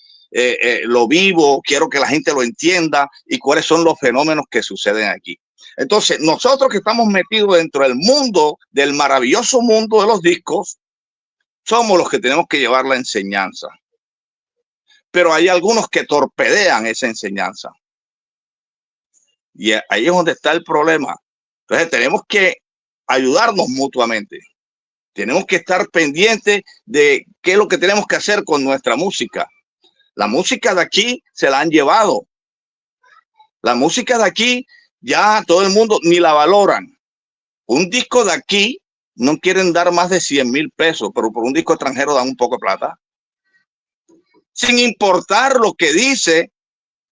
lo vivo, quiero que la gente lo entienda y cuáles son los fenómenos que suceden aquí. Entonces, nosotros que estamos metidos dentro del mundo, del maravilloso mundo de los discos, somos los que tenemos que llevar la enseñanza. Pero hay algunos que torpedean esa enseñanza. Y ahí es donde está el problema. Entonces, tenemos que ayudarnos mutuamente. Tenemos que estar pendientes de qué es lo que tenemos que hacer con nuestra música. La música de aquí se la han llevado. La música de aquí ya todo el mundo ni la valoran. Un disco de aquí no quieren dar más de 100,000 pesos, pero por un disco extranjero dan un poco de plata. Sin importar lo que dice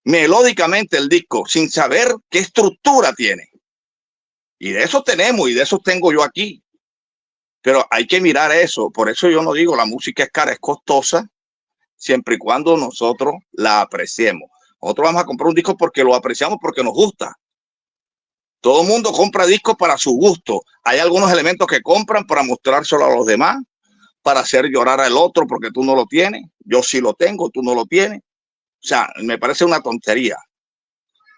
melódicamente el disco, sin saber qué estructura tiene. Y de eso tenemos y de eso tengo yo aquí. Pero hay que mirar eso. Por eso yo no digo la música es cara, es costosa, siempre y cuando nosotros la apreciemos. Nosotros vamos a comprar un disco porque lo apreciamos, porque nos gusta. Todo el mundo compra discos para su gusto. Hay algunos elementos que compran para mostrárselo a los demás, para hacer llorar al otro porque tú no lo tienes. yo sí lo tengo, tú no lo tienes. O sea, me parece una tontería.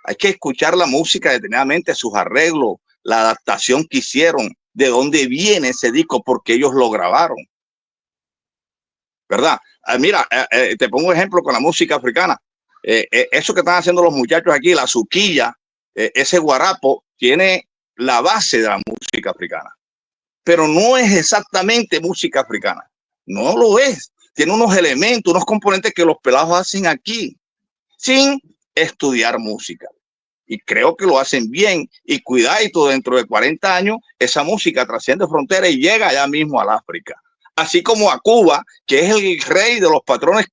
Hay que escuchar la música detenidamente, sus arreglos, la adaptación que hicieron, de dónde viene ese disco, porque ellos lo grabaron. ¿Verdad? Mira, te pongo un ejemplo con la música africana. Eso que están haciendo los muchachos aquí, la zuquilla, ese guarapo, tiene la base de la música africana. Pero no es exactamente música africana. No lo es. Tiene unos elementos, unos componentes que los pelados hacen aquí, sin estudiar música. Y creo que lo hacen bien. Y cuidadito, dentro de 40 años, esa música trasciende fronteras y llega allá mismo al África. Así como a Cuba, que es el rey de los patrones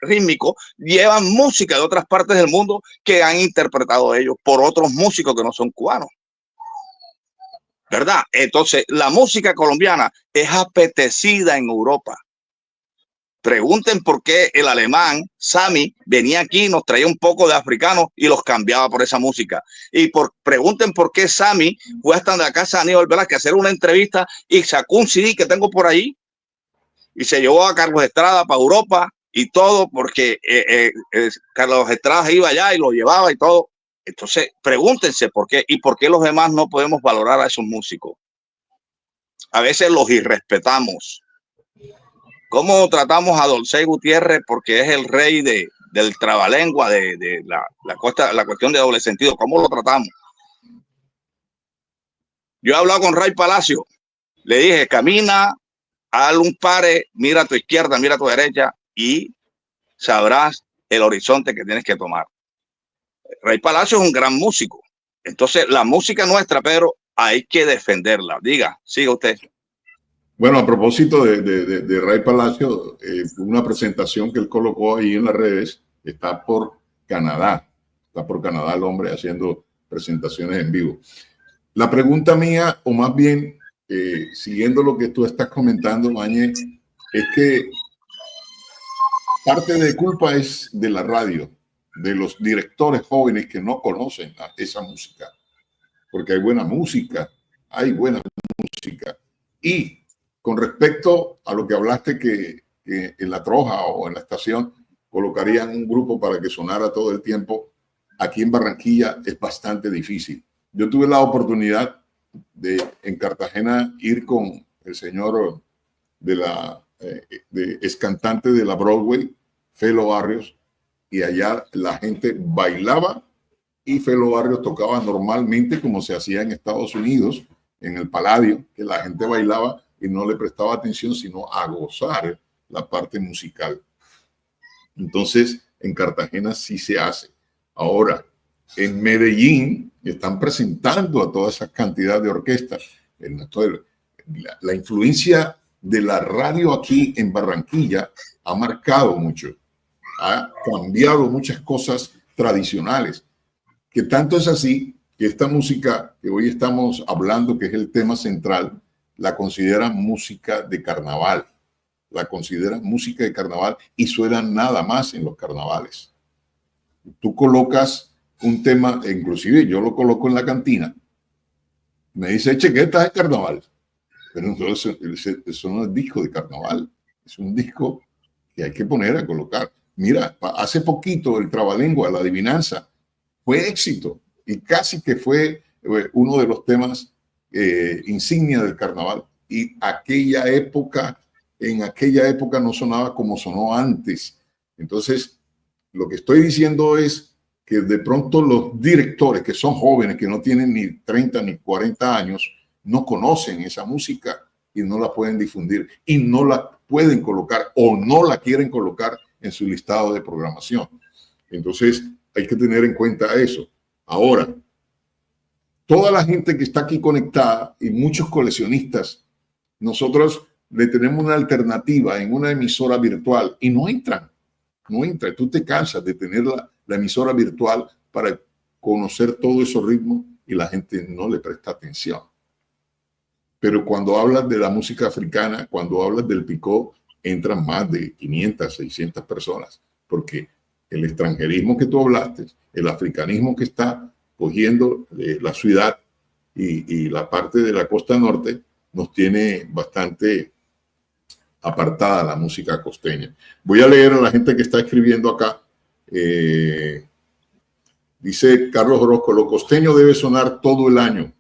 rítmicos, llevan música de otras partes del mundo que han interpretado ellos por otros músicos que no son cubanos. ¿Verdad? Entonces, la música colombiana es apetecida en Europa. Pregunten por qué el alemán Sami venía aquí, nos traía un poco de africanos y los cambiaba por esa música. Y pregunten por qué Sami fue hasta la casa de Aníbal Velázquez a hacer una entrevista y sacó un CD que tengo por ahí y se llevó a Carlos Estrada para Europa y todo porque Carlos Estrada iba allá y lo llevaba y todo. Entonces, pregúntense por qué y por qué los demás no podemos valorar a esos músicos. A veces los irrespetamos. ¿Cómo tratamos a Dolcey Gutiérrez? Porque es el rey del trabalengua, de la cuestión de doble sentido. ¿Cómo lo tratamos? Yo he hablado con Ray Palacio. Le dije, camina, haz un pare, mira a tu izquierda, mira a tu derecha y sabrás el horizonte que tienes que tomar. Ray Palacio es un gran músico. Entonces, la música nuestra, Pedro, hay que defenderla. Diga, siga usted. Bueno, a propósito de Ray Palacio, una presentación que él colocó ahí en las redes, está por Canadá. Está por Canadá el hombre haciendo presentaciones en vivo. La pregunta mía, o más bien, siguiendo lo que tú estás comentando, Mañe, es que parte de culpa es de la radio, de los directores jóvenes que no conocen esa música, porque hay buena música. Y con respecto a lo que hablaste que en la troja o en la estación colocarían un grupo para que sonara todo el tiempo, aquí en Barranquilla es bastante difícil. Yo tuve la oportunidad de en Cartagena ir con el señor es cantante de la Broadway, Felo Barrios, y allá la gente bailaba y Felo Barrios tocaba normalmente como se hacía en Estados Unidos, en el Palladium, que la gente bailaba y no le prestaba atención sino a gozar la parte musical. Entonces, en Cartagena sí se hace. Ahora, en Medellín están presentando a toda esa cantidad de orquestas. La influencia de la radio aquí en Barranquilla ha marcado mucho, ha cambiado muchas cosas tradicionales, que tanto es así que esta música que hoy estamos hablando, que es el tema central, la consideran música de carnaval. La consideran música de carnaval y suena nada más en los carnavales. Tú colocas un tema, inclusive yo lo coloco en la cantina, me dice, Chequeta es carnaval. Pero entonces eso no es disco de carnaval, es un disco que hay que poner a colocar. Mira, hace poquito el Trabalengua, la adivinanza, fue éxito y casi que fue uno de los temas insignia del carnaval. Y en aquella época no sonaba como sonó antes. Entonces, lo que estoy diciendo es que de pronto los directores que son jóvenes, que no tienen ni 30 ni 40 años, no conocen esa música y no la pueden difundir y no la pueden colocar o no la quieren colocar en su listado de programación. Entonces, hay que tener en cuenta eso. Ahora, toda la gente que está aquí conectada y muchos coleccionistas, nosotros le tenemos una alternativa en una emisora virtual y no entran. Tú te cansas de tener la emisora virtual para conocer todos esos ritmos y la gente no le presta atención. Pero cuando hablas de la música africana, cuando hablas del picó, entran más de 500, 600 personas, porque el extranjerismo que tú hablaste, el africanismo que está cogiendo la ciudad y la parte de la costa norte, nos tiene bastante apartada la música costeña. Voy a leer a la gente que está escribiendo acá. Dice Carlos Orozco, lo costeño debe sonar todo el año.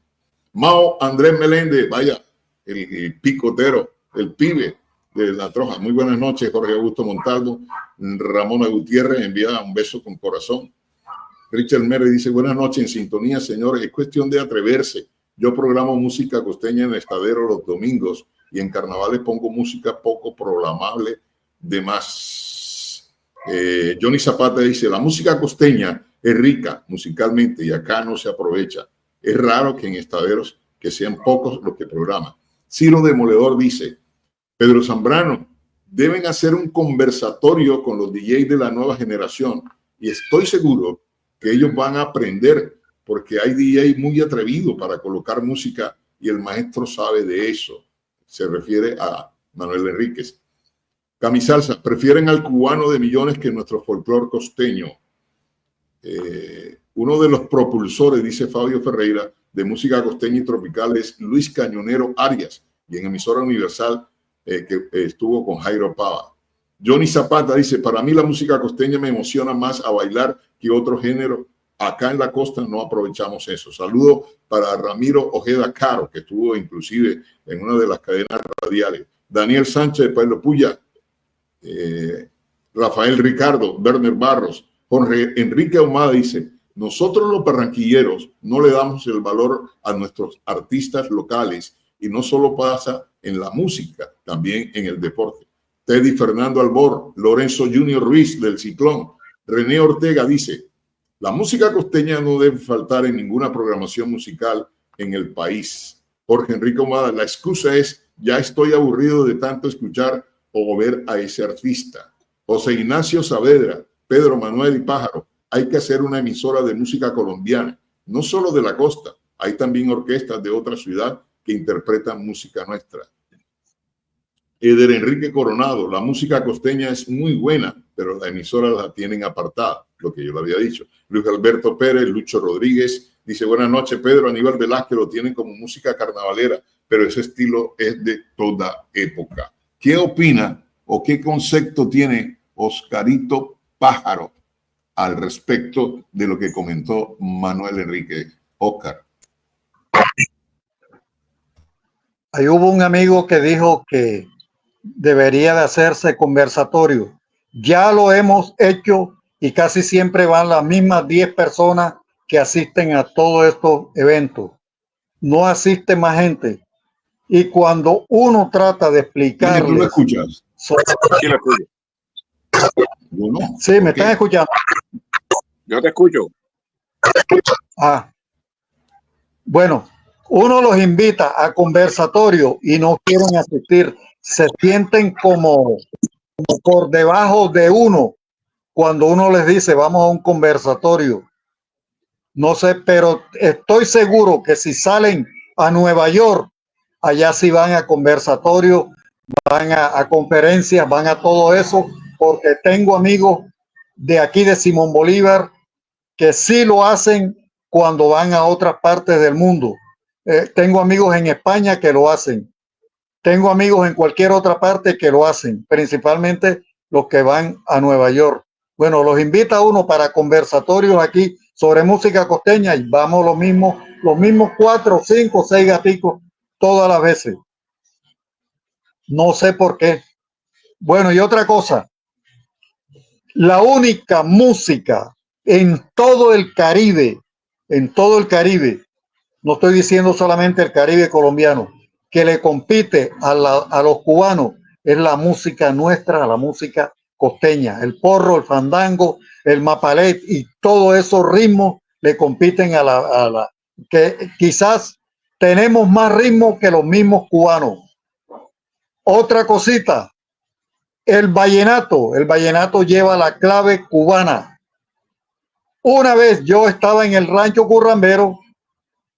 Mao Andrés Meléndez, vaya, el picotero, el pibe de La Troja. Muy buenas noches, Jorge Augusto Montalvo. Ramona Gutiérrez envía un beso con corazón. Richard Merry dice, buenas noches, en sintonía, señores. Es cuestión de atreverse. Yo programo música costeña en Estadero los domingos y en carnavales pongo música poco programable de más. Johnny Zapata dice, la música costeña es rica musicalmente y acá no se aprovecha. Es raro que en estaderos que sean pocos los que programan. Ciro Demoledor dice, Pedro Zambrano, deben hacer un conversatorio con los DJs de la nueva generación y estoy seguro que ellos van a aprender porque hay DJs muy atrevidos para colocar música y el maestro sabe de eso. Se refiere a Manuel Enríquez. Camisalsa, prefieren al cubano de millones que nuestro folclor costeño. Uno de los propulsores, dice Fabio Ferreira, de música costeña y tropical es Luis Cañonero Arias, y en emisora universal que estuvo con Jairo Pava. Johnny Zapata dice, para mí la música costeña me emociona más a bailar que otro género. Acá en la costa no aprovechamos eso. Saludo para Ramiro Ojeda Caro, que estuvo inclusive en una de las cadenas radiales. Daniel Sánchez de Pueblo Puya, Rafael Ricardo, Werner Barros, Jorge Enrique Ahumada dice, nosotros los barranquilleros no le damos el valor a nuestros artistas locales y no solo pasa en la música, también en el deporte. Teddy Fernando Albor, Lorenzo Junior Ruiz del Ciclón, René Ortega dice, la música costeña no debe faltar en ninguna programación musical en el país. Jorge Enrique Ahumada, la excusa es, ya estoy aburrido de tanto escuchar o ver a ese artista. José Ignacio Saavedra, Pedro Manuel y Pájaro, hay que hacer una emisora de música colombiana, no solo de la costa, hay también orquestas de otra ciudad que interpretan música nuestra. Eder Enrique Coronado, la música costeña es muy buena, pero la emisora la tienen apartada, lo que yo le había dicho. Luis Alberto Pérez, Lucho Rodríguez, dice, buenas noches, Pedro. Aníbal Velázquez lo tienen como música carnavalera, pero ese estilo es de toda época. ¿Qué opina o qué concepto tiene Oscarito Pájaro al respecto de lo que comentó Manuel Enrique? Oscar. Ahí hubo un amigo que dijo que debería de hacerse conversatorio. Ya lo hemos hecho y casi siempre van las mismas 10 personas que asisten a todos estos eventos. No asiste más gente. Y cuando uno trata de explicarles... ¿Tú lo escuchas? Sí, lo escucho. Yo no. Sí, ¿me están escuchando? Yo te escucho. Ah. Bueno, uno los invita a conversatorio y no quieren asistir. Se sienten como por debajo de uno cuando uno les dice vamos a un conversatorio. No sé, pero estoy seguro que si salen a Nueva York, allá sí van a conversatorio, van a conferencias, van a todo eso, porque tengo amigos de aquí de Simón Bolívar que sí lo hacen cuando van a otras partes del mundo. Tengo amigos en España que lo hacen. Tengo amigos en cualquier otra parte que lo hacen, principalmente los que van a Nueva York. Bueno, los invita a uno para conversatorios aquí sobre música costeña y vamos los mismos 4, 5, 6 gaticos todas las veces. No sé por qué. Bueno, y otra cosa, la única música en todo el Caribe, no estoy diciendo solamente el Caribe colombiano, que le compite a los cubanos es la música nuestra, la música costeña, el porro, el fandango, el mapalet y todos esos ritmos le compiten a la que quizás tenemos más ritmos que los mismos cubanos. Otra cosita, el vallenato lleva la clave cubana. Una vez yo estaba en el rancho Currambero,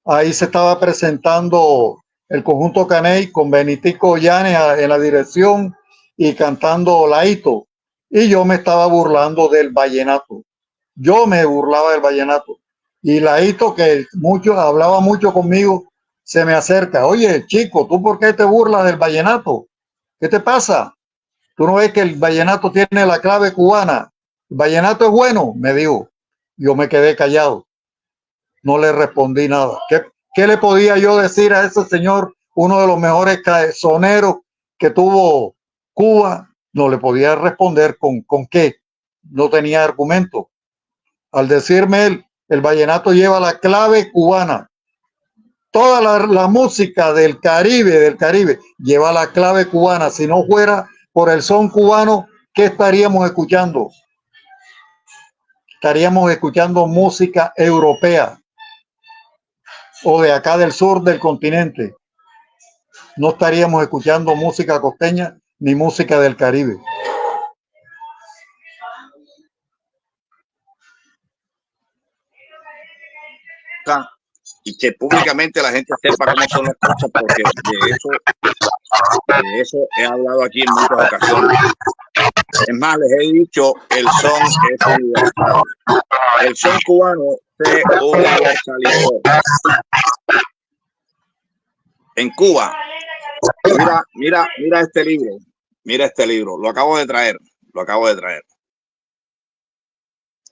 ahí se estaba presentando el conjunto Caney con Benitico Llanes en la dirección y cantando Laito. Y yo me estaba burlando del vallenato. Yo me burlaba del vallenato. Y Laito, que hablaba mucho conmigo, se me acerca. Oye, chico, ¿tú por qué te burlas del vallenato? ¿Qué te pasa? ¿Tú no ves que el vallenato tiene la clave cubana? ¿El vallenato es bueno? Me dijo. Yo me quedé callado. No le respondí nada. ¿Qué le podía yo decir a ese señor, uno de los mejores soneros que tuvo Cuba? No le podía responder con qué. No tenía argumento. Al decirme él, el vallenato lleva la clave cubana. Toda la música del Caribe, lleva la clave cubana. Si no fuera por el son cubano, ¿qué estaríamos escuchando? Estaríamos escuchando música europea o de acá del sur del continente. No estaríamos escuchando música costeña ni música del Caribe. Y que públicamente la gente sepa cómo son las cosas, porque de eso he hablado aquí en muchas ocasiones. Es más, les he dicho, el son es universal. El son cubano se universalizó. En Cuba, mira este libro, lo acabo de traer.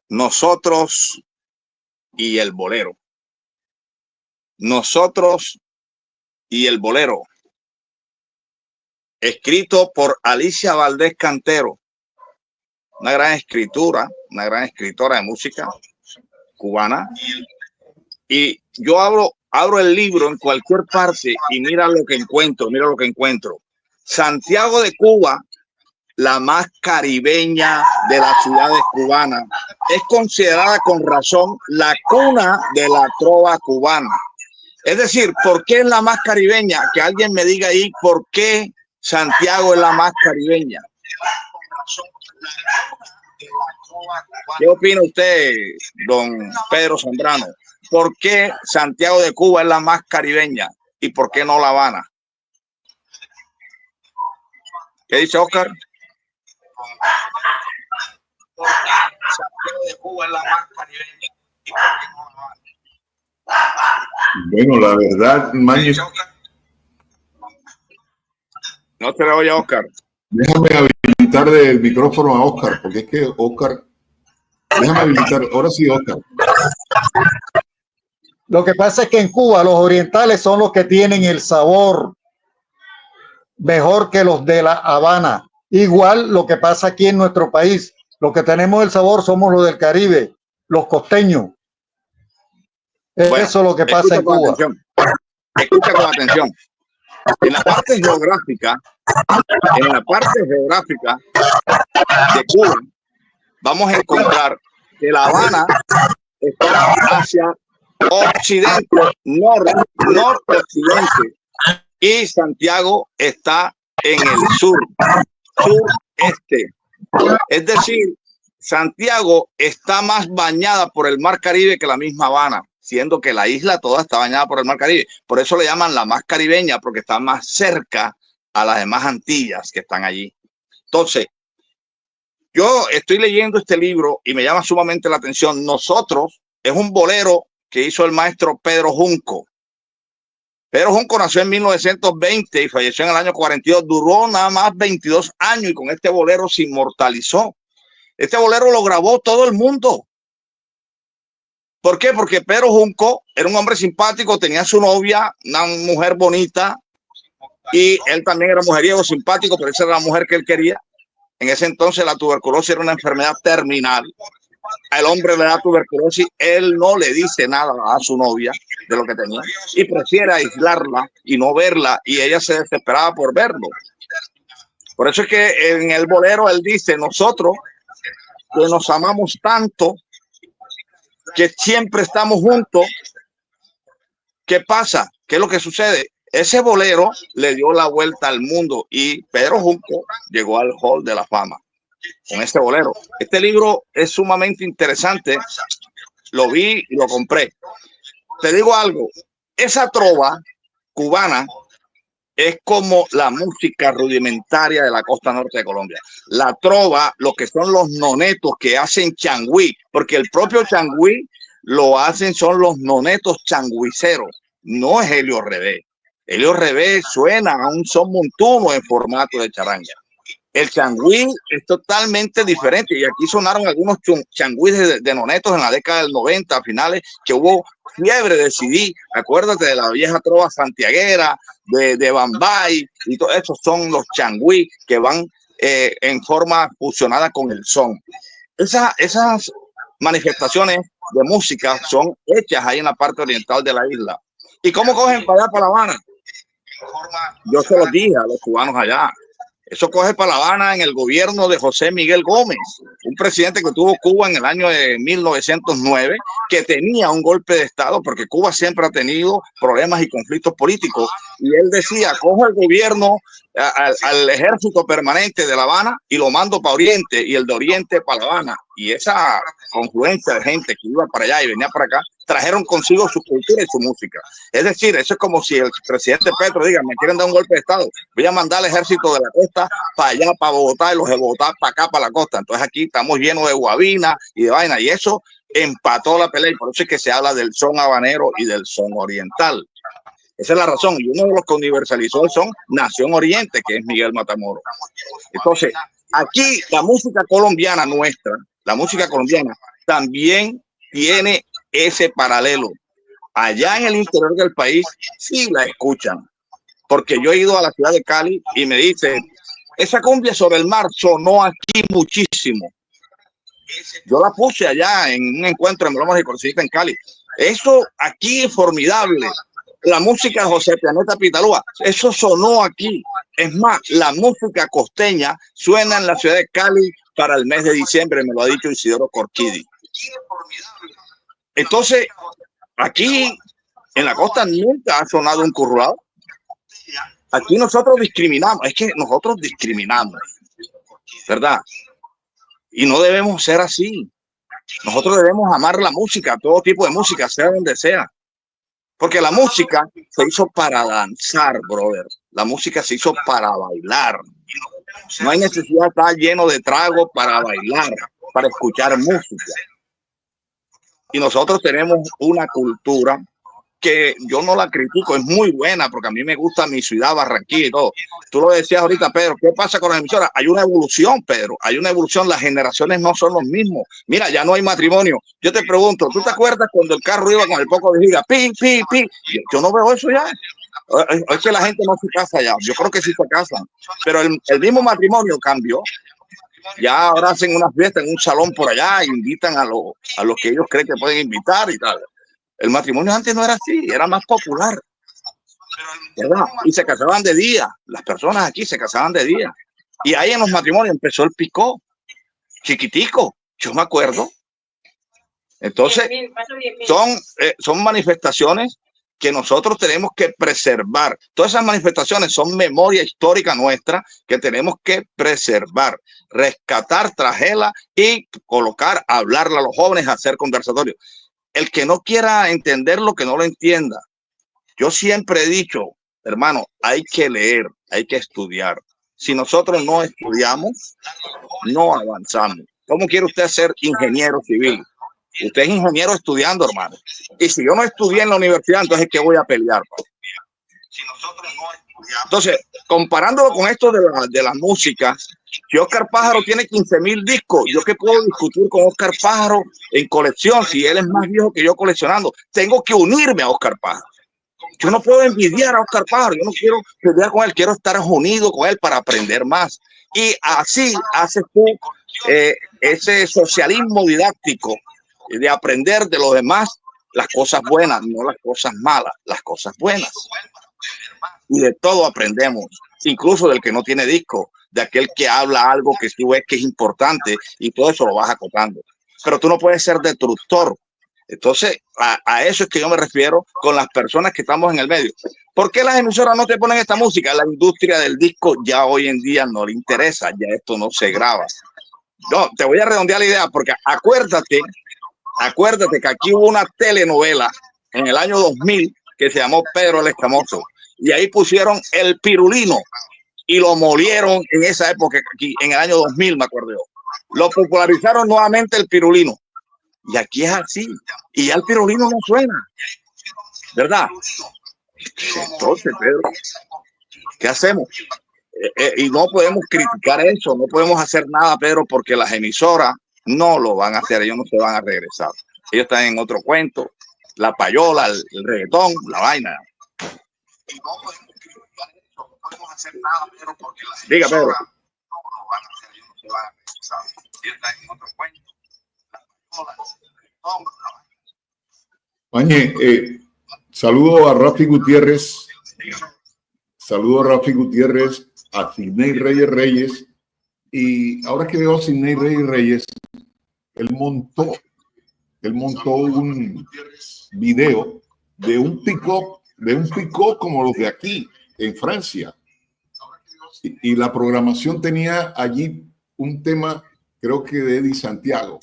Nosotros y el bolero. Nosotros y el bolero, escrito por Alicia Valdés Cantero, una gran escritora de música cubana. Y yo abro el libro en cualquier parte y mira lo que encuentro. Santiago de Cuba, la más caribeña de las ciudades cubanas, es considerada con razón la cuna de la trova cubana. Es decir, ¿por qué es la más caribeña? Que alguien me diga ahí por qué Santiago es la más caribeña. ¿Qué opina usted, don Pedro Zambrano? ¿Por qué Santiago de Cuba es la más caribeña y por qué no La Habana? ¿Qué dice Oscar? ¿Por qué Santiago de Cuba es la más caribeña y por qué no La Habana? Bueno, la verdad, Maño, no te lo oye, Oscar. Déjame habilitar el micrófono a Oscar, porque es que Oscar, déjame habilitar, ahora sí, Oscar. Lo que pasa es que en Cuba los orientales son los que tienen el sabor mejor que los de La Habana. Igual lo que pasa aquí en nuestro país. Los que tenemos el sabor somos los del Caribe, los costeños. Bueno, eso es lo que pasa en Cuba. Escucha con atención. En la parte geográfica de Cuba, vamos a encontrar que La Habana está hacia occidente, noroccidente, y Santiago está en el sureste. Es decir, Santiago está más bañada por el Mar Caribe que la misma Habana, siendo que la isla toda está bañada por el Mar Caribe. Por eso le llaman la más caribeña, porque está más cerca a las demás Antillas que están allí. Entonces, yo estoy leyendo este libro y me llama sumamente la atención. Nosotros es un bolero que hizo el maestro Pedro Junco. Pedro Junco nació en 1920 y falleció en el año 42. Duró nada más 22 años y con este bolero se inmortalizó. Este bolero lo grabó todo el mundo. ¿Por qué? Porque Pedro Junco era un hombre simpático, tenía su novia, una mujer bonita, y él también era mujeriego, simpático, pero esa era la mujer que él quería. En ese entonces la tuberculosis era una enfermedad terminal. Al hombre le da tuberculosis, él no le dice nada a su novia de lo que tenía y prefiere aislarla y no verla, y ella se desesperaba por verlo. Por eso es que en el bolero él dice: nosotros que nos amamos tanto, que siempre estamos juntos, ¿qué pasa? ¿Qué es lo que sucede? Ese bolero le dio la vuelta al mundo y Pedro Junco llegó al Hall de la Fama con este bolero. Este libro es sumamente interesante. Lo vi y lo compré. Te digo algo, esa trova cubana es como la música rudimentaria de la costa norte de Colombia. La trova, lo que son los nonetos que hacen changüí, porque el propio changüí lo hacen, son los nonetos changuiceros, no es Helio Redé. Elio Revés suena a un son montuno en formato de charanga. El changüí es totalmente diferente y aquí sonaron algunos changüíes de nonetos en la década del 90, a finales, que hubo fiebre de CD. Acuérdate de la vieja trova santiaguera, de Bambay, y todo eso son los changüí que van en forma fusionada con el son. Esas manifestaciones de música son hechas ahí en la parte oriental de la isla. ¿Y cómo cogen para allá, para La Habana? Yo se los dije a los cubanos allá. Eso coge para La Habana en el gobierno de José Miguel Gómez, un presidente que tuvo Cuba en el año de 1909, que tenía un golpe de Estado, porque Cuba siempre ha tenido problemas y conflictos políticos. Y él decía, cojo el gobierno, al ejército permanente de La Habana y lo mando para Oriente, y el de Oriente para La Habana. Y esa confluencia de gente que iba para allá y venía para acá, trajeron consigo su cultura y su música. Es decir, eso es como si el presidente Petro diga, me quieren dar un golpe de Estado, voy a mandar al ejército de la costa para allá, para Bogotá, y los de Bogotá para acá, para la costa. Entonces aquí estamos llenos de guabina y de vaina, y eso empató la pelea, y por eso es que se habla del son habanero y del son oriental. Esa es la razón, y uno de los que universalizó el son Nación Oriente, que es Miguel Matamoros. Entonces, aquí la música colombiana nuestra, la música colombiana también tiene ese paralelo. Allá en el interior del país sí la escuchan, porque yo he ido a la ciudad de Cali y me dicen, esa cumbia sobre el mar sonó aquí muchísimo. Yo la puse allá en un encuentro en bromas y corcita en Cali. Eso aquí es formidable. La música de José Planeta Pitalúa, eso sonó aquí. Es más, la música costeña suena en la ciudad de Cali para el mes de diciembre, me lo ha dicho Isidoro Corquidi. Entonces, aquí en la costa nunca ha sonado un currao. Aquí nosotros discriminamos, es que nosotros discriminamos, ¿verdad? Y no debemos ser así. Nosotros debemos amar la música, todo tipo de música, sea donde sea. Porque la música se hizo para danzar, brother. La música se hizo para bailar. No hay necesidad de estar lleno de trago para bailar, para escuchar música. Y nosotros tenemos una cultura que yo no la critico, es muy buena, porque a mí me gusta mi ciudad, Barranquilla y todo. Tú lo decías ahorita, Pedro, ¿qué pasa con las emisoras? Hay una evolución, Pedro, hay una evolución, las generaciones no son los mismos. Mira, ya no hay matrimonio. Yo te pregunto, ¿tú te acuerdas cuando el carro iba con el poco de giga? Pi, pi, pi. Yo no veo eso ya. Es que la gente no se casa ya. Yo creo que sí se casan, pero el mismo matrimonio cambió. Ya ahora hacen una fiesta en un salón por allá, invitan a los que ellos creen que pueden invitar y tal. El matrimonio antes no era así, era más popular, ¿verdad? Y se casaban de día, las personas aquí se casaban de día. Y ahí en los matrimonios empezó el picó, chiquitico, yo me acuerdo. Entonces, son manifestaciones que nosotros tenemos que preservar. Todas esas manifestaciones son memoria histórica nuestra que tenemos que preservar, rescatar, traerla y colocar, hablarla a los jóvenes, hacer conversatorios. El que no quiera entenderlo, que no lo entienda. Yo siempre he dicho, hermano, hay que leer, hay que estudiar. Si nosotros no estudiamos, no avanzamos. ¿Cómo quiere usted ser ingeniero civil? Usted es ingeniero estudiando, hermano. Y si yo no estudié en la universidad, entonces ¿qué voy a pelear? Entonces, comparándolo con esto de la música, si Oscar Pájaro tiene 15,000 discos, ¿yo qué puedo discutir con Oscar Pájaro en colección? Si él es más viejo que yo coleccionando, tengo que unirme a Oscar Pájaro. Yo no puedo envidiar a Oscar Pájaro, yo no quiero pelear con él, quiero estar unido con él para aprender más. Y así haces tú ese socialismo didáctico de aprender de los demás las cosas buenas, no las cosas malas, las cosas buenas. Y de todo aprendemos, incluso del que no tiene disco, de aquel que habla algo que tú ves que es importante y todo eso lo vas acotando. Pero tú no puedes ser destructor. Entonces, a eso es que yo me refiero con las personas que estamos en el medio. ¿Por qué las emisoras no te ponen esta música? La industria del disco ya hoy en día no le interesa, ya esto no se graba. No, te voy a redondear la idea porque acuérdate que aquí hubo una telenovela en el año 2000 que se llamó Pedro el Escamoso y ahí pusieron el pirulino y lo molieron en esa época aquí, en el año 2000 me acuerdo yo. Lo popularizaron nuevamente el pirulino y aquí es así y ya el pirulino no suena, ¿verdad? Entonces, Pedro, ¿qué hacemos? Y no podemos criticar eso, no podemos hacer nada, Pedro, porque las emisoras no lo van a hacer, ellos no se van a regresar. Ellos están en otro cuento, la payola, el reggaetón, la vaina. Y no podemos criticar eso, no podemos hacer nada, Pedro, porque las emisoras no lo van a hacer, ellos no se van a regresar. Ellos están en otro cuento, la payola, el reggaetón, la vaina. Mañe, saludo a Rafi Gutiérrez. Saludo a Rafi Gutiérrez, a Sidney Reyes. Y ahora que veo a Sidney Reyes, él montó un video de un pick-up como los de aquí, en Francia. Y la programación tenía allí un tema, creo que de Eddie Santiago.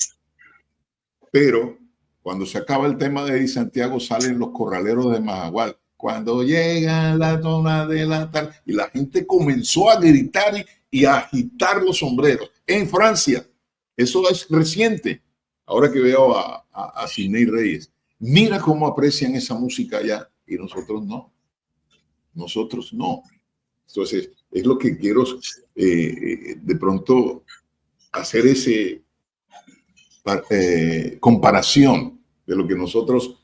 Pero cuando se acaba el tema de Eddie Santiago, salen los corraleros de Majagual. Cuando llega la zona de la tarde, y la gente comenzó a gritar y a agitar los sombreros en Francia. Eso es reciente. Ahora que veo a Sidney Reyes, mira cómo aprecian esa música allá y nosotros no. Nosotros no. Entonces, es lo que quiero de pronto hacer ese comparación de lo que nosotros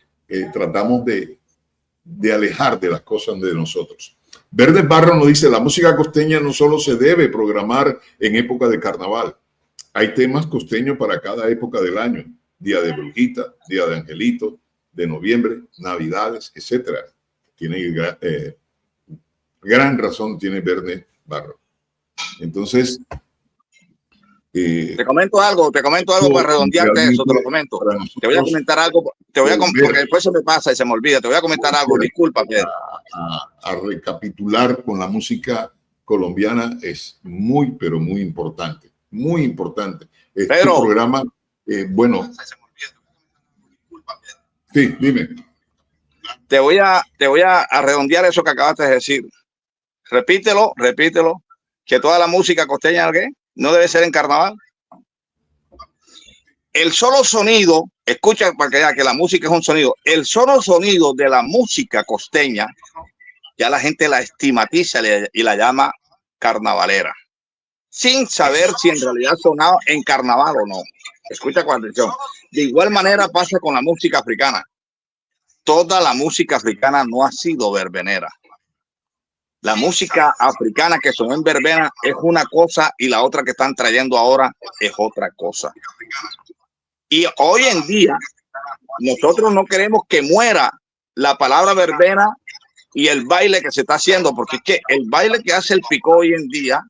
tratamos de alejar de las cosas de nosotros. Verdes Barro nos dice, la música costeña no solo se debe programar en época de carnaval. Hay temas costeños para cada época del año. Día de Brujita, Día de Angelito, de noviembre, Navidades, etcétera. Tiene gran razón, tiene Verdes Barro. Entonces, te comento algo para redondearte eso, te lo comento. Te voy a comentar algo, porque después se me pasa y se me olvida. Te voy a comentar algo, disculpa, Pedro. A recapitular con la música colombiana es muy, pero muy importante. Muy importante. Este programa, bueno. Sí, dime. Te voy a redondear eso que acabaste de decir. Repítelo, que toda la música costeña, ¿qué? No debe ser en carnaval. El solo sonido, escucha para que vean que la música es un sonido. El solo sonido de la música costeña, ya la gente la estigmatiza y la llama carnavalera, sin saber si en realidad sonaba en carnaval o no. Escucha con atención. De igual manera pasa con la música africana. Toda la música africana no ha sido verbenera. La música africana que sonó en verbena es una cosa y la otra que están trayendo ahora es otra cosa. Y hoy en día nosotros no queremos que muera la palabra verbena y el baile que se está haciendo, porque es que el baile que hace el picó hoy en día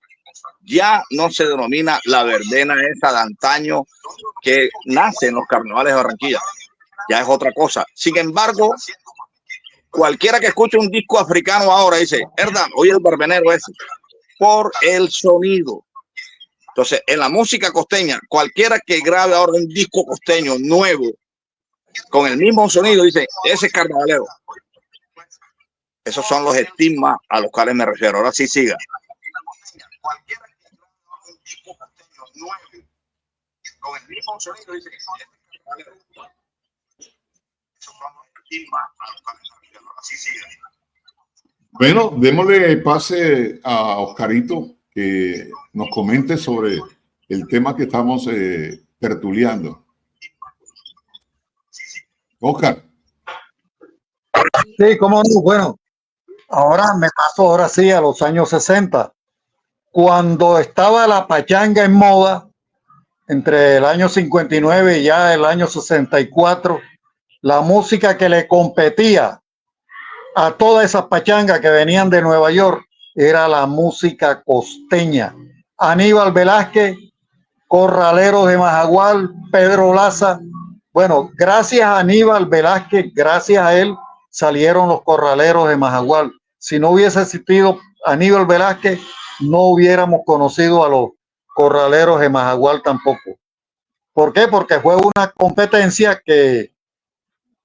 ya no se denomina la verbena esa de antaño que nace en los carnavales de Barranquilla. Ya es otra cosa. Sin embargo, cualquiera que escuche un disco africano ahora dice, ¿verdad? Oye, el verbenero ese, por el sonido. Entonces, en la música costeña, cualquiera que grabe ahora un disco costeño nuevo, con el mismo sonido, dice, ese es carnavalero. Esos son los estigmas a los cuales me refiero. Ahora sí siga. Cualquiera que grabe un disco costeño nuevo, con el mismo sonido, dice, ese es carnavalero. Esos son los estigmas a los cuales me refiero. Así sigue. Bueno, démosle pase a Oscarito que nos comente sobre el tema que estamos tertuliando. Oscar. Sí, cómo no. Bueno, ahora me paso ahora sí a los años 60, cuando estaba la pachanga en moda, entre el año 59 y ya el año 64, la música que le competía a todas esas pachangas que venían de Nueva York era la música costeña. Aníbal Velázquez, Corraleros de Majagual, Pedro Laza. Bueno, gracias a Aníbal Velázquez, gracias a él, salieron los Corraleros de Majagual. Si no hubiese existido Aníbal Velázquez, no hubiéramos conocido a los Corraleros de Majagual tampoco. ¿Por qué? Porque fue una competencia que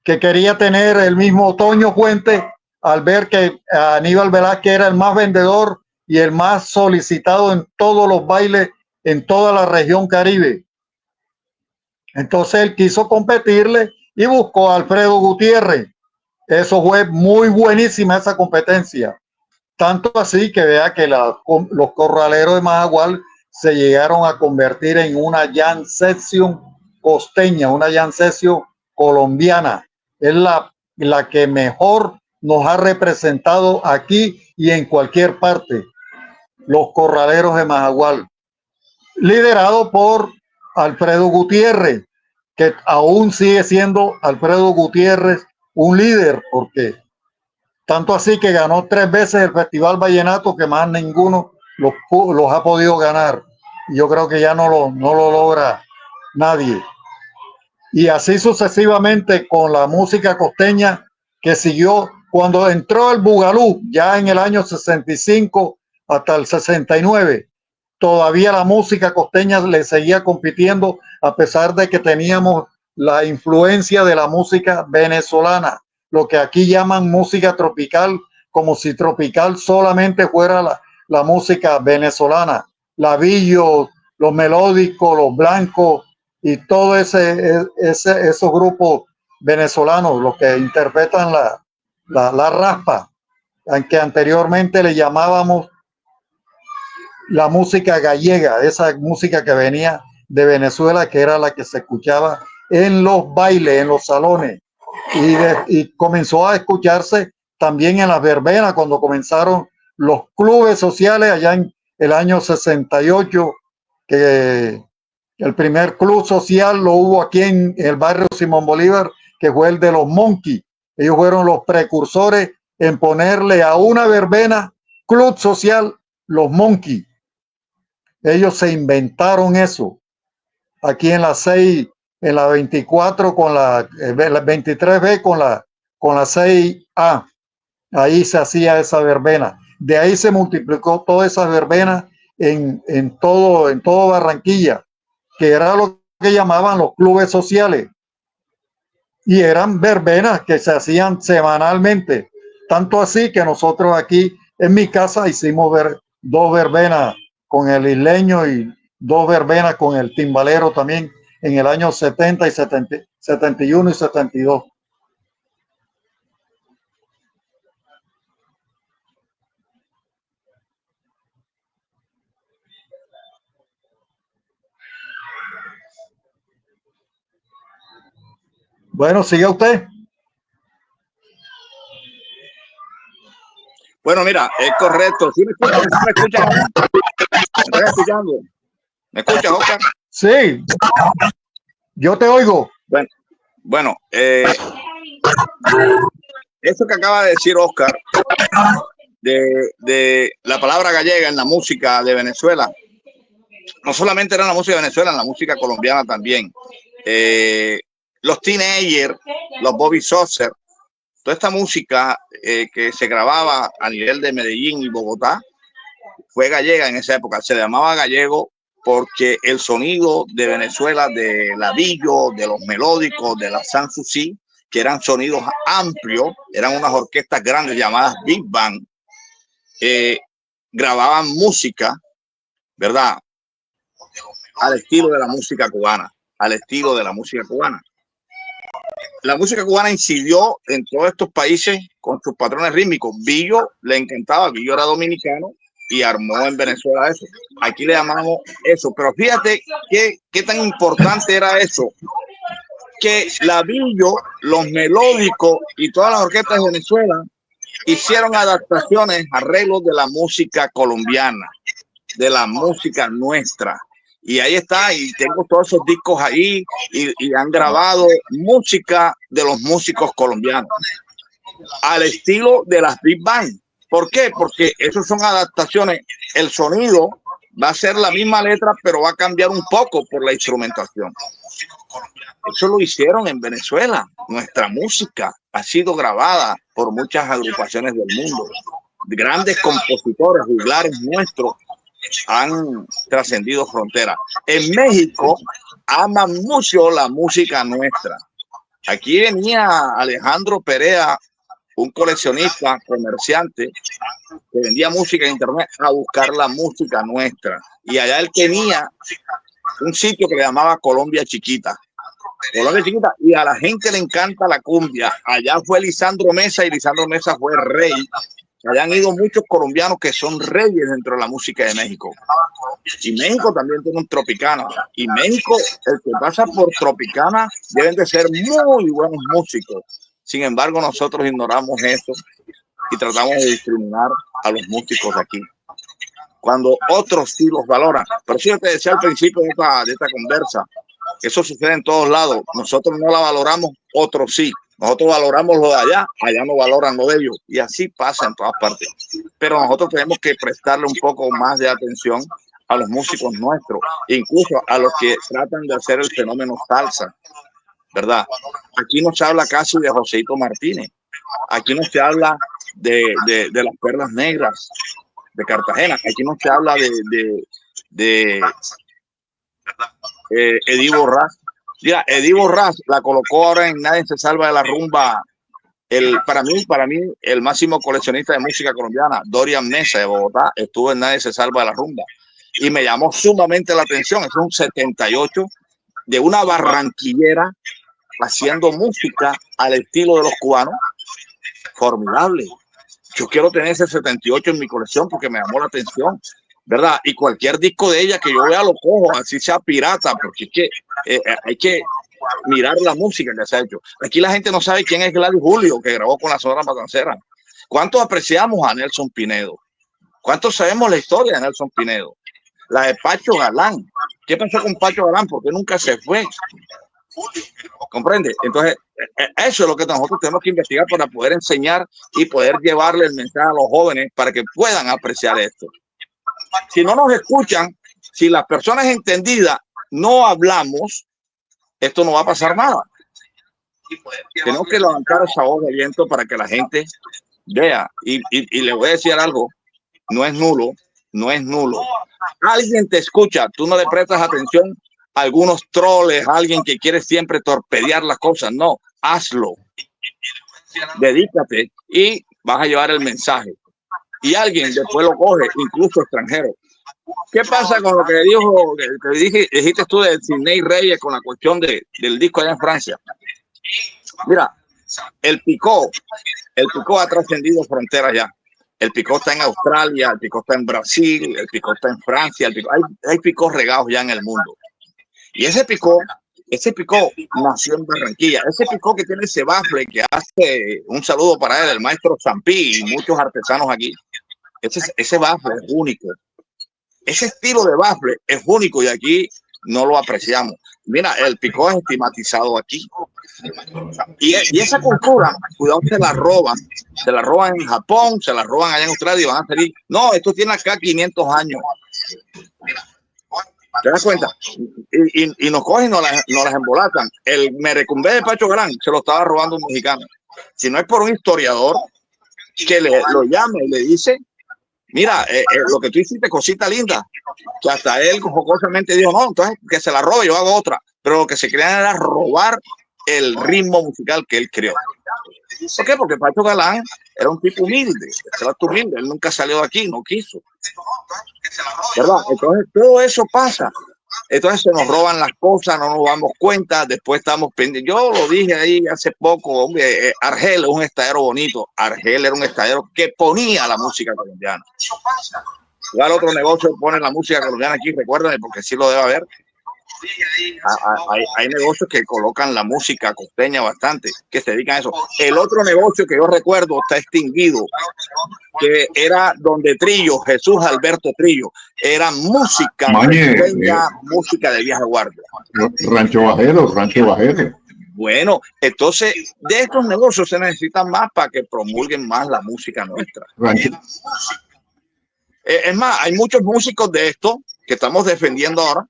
quería tener el mismo Toño Fuentes, al ver que Aníbal Velázquez era el más vendedor y el más solicitado en todos los bailes en toda la región Caribe. Entonces él quiso competirle y buscó a Alfredo Gutiérrez. Eso fue muy buenísima esa competencia. Tanto así que vea que los corraleros de Majagual se llegaron a convertir en una jam session costeña, una jam session colombiana. Es la que mejor nos ha representado aquí y en cualquier parte. Los corraleros de Majagual, liderado por Alfredo Gutiérrez, que aún sigue siendo Alfredo Gutiérrez un líder, porque tanto así que ganó 3 veces el Festival Vallenato, que más ninguno los ha podido ganar. Yo creo que ya no lo logra nadie. Y así sucesivamente con la música costeña que siguió cuando entró el Bugalú, ya en el año 65 hasta el 69. Todavía la música costeña le seguía compitiendo a pesar de que teníamos la influencia de la música venezolana, lo que aquí llaman música tropical, como si tropical solamente fuera la música venezolana, Lavillo, los melódicos, los blancos y todo esos grupos venezolanos, los que interpretan la raspa, que anteriormente le llamábamos la música gallega, esa música que venía de Venezuela, que era la que se escuchaba en los bailes, en los salones, y comenzó a escucharse también en las verbenas cuando comenzaron los clubes sociales allá en el año 68, que el primer club social lo hubo aquí en el barrio Simón Bolívar, que fue el de los Monkeys. Ellos fueron los precursores en ponerle a una verbena club social los Monkeys. Ellos se inventaron eso. Aquí en la 6, en la 24 con la 23B con la 6A. Ahí se hacía esa verbena. De ahí se multiplicó todas esas verbenas en todo Barranquilla, que era lo que llamaban los clubes sociales. Y eran verbenas que se hacían semanalmente. Tanto así que nosotros aquí en mi casa hicimos 2 verbenas con el isleño y 2 verbenas con el timbalero también en el año 70 y 71 y 72. Bueno, siga usted. Bueno, mira, es correcto. ¿Sí me escuchas? ¿Me escuchas? ¿Me estás escuchando? ¿Me escuchas, Oscar? Sí, yo te oigo. Bueno, eso que acaba de decir Oscar de la palabra gallega en la música de Venezuela, no solamente era en la música de Venezuela, en la música colombiana también. Los teenagers, los Bobby Soxer, toda esta música que se grababa a nivel de Medellín y Bogotá fue gallega en esa época. Se llamaba gallego porque el sonido de Venezuela, de Lavillo, de los melódicos, de la Sanssouci, que eran sonidos amplios, eran unas orquestas grandes llamadas Big Band, grababan música, ¿verdad? Al estilo de la música cubana, al estilo de la música cubana. La música cubana incidió en todos estos países con sus patrones rítmicos. Billo le encantaba, Billo era dominicano y armó en Venezuela eso. Aquí le llamamos eso, pero fíjate qué tan importante era eso, que la Billo, los melódicos y todas las orquestas de Venezuela hicieron adaptaciones, arreglos de la música colombiana, de la música nuestra. Y ahí está, y tengo todos esos discos ahí, y han grabado música de los músicos colombianos al estilo de las Big Band. ¿Por qué? Porque esos son adaptaciones. El sonido va a ser la misma letra, pero va a cambiar un poco por la instrumentación. Eso lo hicieron en Venezuela. Nuestra música ha sido grabada por muchas agrupaciones del mundo. Grandes compositores, juglares nuestros han trascendido fronteras. En México aman mucho la música nuestra. Aquí venía Alejandro Perea, un coleccionista, comerciante, que vendía música en internet, a buscar la música nuestra. Y allá él tenía un sitio que le llamaba Colombia Chiquita. Colombia es chiquita y a la gente le encanta la cumbia. Allá fue Lisandro Mesa y Lisandro Mesa fue rey. Allá han ido muchos colombianos que son reyes dentro de la música de México. Y México también tiene un Tropicana. Y México, el que pasa por Tropicana, deben de ser muy buenos músicos. Sin embargo, nosotros ignoramos eso y tratamos de discriminar a los músicos de aquí, cuando otros sí los valoran. Pero sí, yo te decía al principio de esta conversa, eso sucede en todos lados. Nosotros no la valoramos, otros sí. Nosotros valoramos lo de allá, allá no valoran lo de ellos. Y así pasa en todas partes. Pero nosotros tenemos que prestarle un poco más de atención a los músicos nuestros, incluso a los que tratan de hacer el fenómeno salsa, ¿verdad? Aquí no se habla casi de Joséito Martínez. Aquí no se habla de las Perlas Negras de Cartagena. Aquí no se habla de Edí Borrás. Mira, Edí Borrás la colocó ahora en Nadie se salva de la rumba. Para mí, el máximo coleccionista de música colombiana, Dorian Mesa de Bogotá, estuvo en Nadie se salva de la rumba. Y me llamó sumamente la atención. Es un 78 de una barranquillera haciendo música al estilo de los cubanos. Formidable. Yo quiero tener ese 78 en mi colección porque me llamó la atención, ¿verdad? Y cualquier disco de ella que yo vea lo cojo, así sea pirata, porque es que hay que mirar la música que se ha hecho. Aquí la gente no sabe quién es Gladys Julio, que grabó con la Sonora Matancera. ¿Cuántos apreciamos a Nelson Pinedo? ¿Cuántos sabemos la historia de Nelson Pinedo? La de Pacho Galán. ¿Qué pasó con Pacho Galán? ¿Por qué nunca se fue? ¿Comprende? Entonces, eso es lo que nosotros tenemos que investigar para poder enseñar y poder llevarle el mensaje a los jóvenes para que puedan apreciar esto. Si no nos escuchan, si las personas entendidas no hablamos, esto no va a pasar nada. Tenemos que levantar esa voz de aliento para que la gente vea. Y le voy a decir algo, no es nulo, no es nulo. Alguien te escucha, tú no le prestas atención a algunos troles, a alguien que quiere siempre torpedear las cosas. No, hazlo. Dedícate y vas a llevar el mensaje. Y alguien después lo coge, incluso extranjero. ¿Qué pasa con lo que dijo, dijiste tú de Sidney Reyes con la cuestión del disco allá en Francia? Mira, el picó ha trascendido fronteras ya. El picó está en Australia, el picó está en Brasil, el picó está en Francia, hay picós regados ya en el mundo. Y ese picó nació en Barranquilla. Ese picó que tiene ese bafle que hace, un saludo para él, el maestro Zampí y muchos artesanos aquí. Ese bafle es único. Ese estilo de bafle es único y aquí no lo apreciamos. Mira, el picó es estigmatizado aquí. Y esa cultura, cuidado, se la roban en Japón, se la roban allá en Australia y van a salir. No, esto tiene acá 500 años. ¿Te das cuenta? Y nos cogen y nos las embolatan. El merecumbé de Pacho Galán se lo estaba robando un mexicano. Si no es por un historiador que lo llame y le dice, mira, lo que tú hiciste, cosita linda, que hasta él jocosamente dijo, no, entonces que se la robe, yo hago otra. Pero lo que se querían era robar el ritmo musical que él creó. ¿Por qué? Porque Pacho Galán era un tipo humilde, él nunca salió de aquí, no quiso. ¿Verdad? Entonces todo eso pasa. Entonces se nos roban las cosas, no nos damos cuenta, después estamos pendientes. Yo lo dije ahí hace poco, hombre, Argel es un estadero bonito. Argel era un estadero que ponía la música colombiana. ¿Cuál otro negocio pone la música colombiana aquí? Recuérdame, porque sí lo debe haber. Hay negocios que colocan la música costeña bastante, que se dedican a eso. El otro negocio que yo recuerdo está extinguido, que era donde Trillo, Jesús Alberto Trillo, era música costeña, música de vieja guardia. Rancho Bajero. Bueno, entonces de estos negocios se necesitan más para que promulguen más la música nuestra. Es más, hay muchos músicos de esto que estamos defendiendo ahora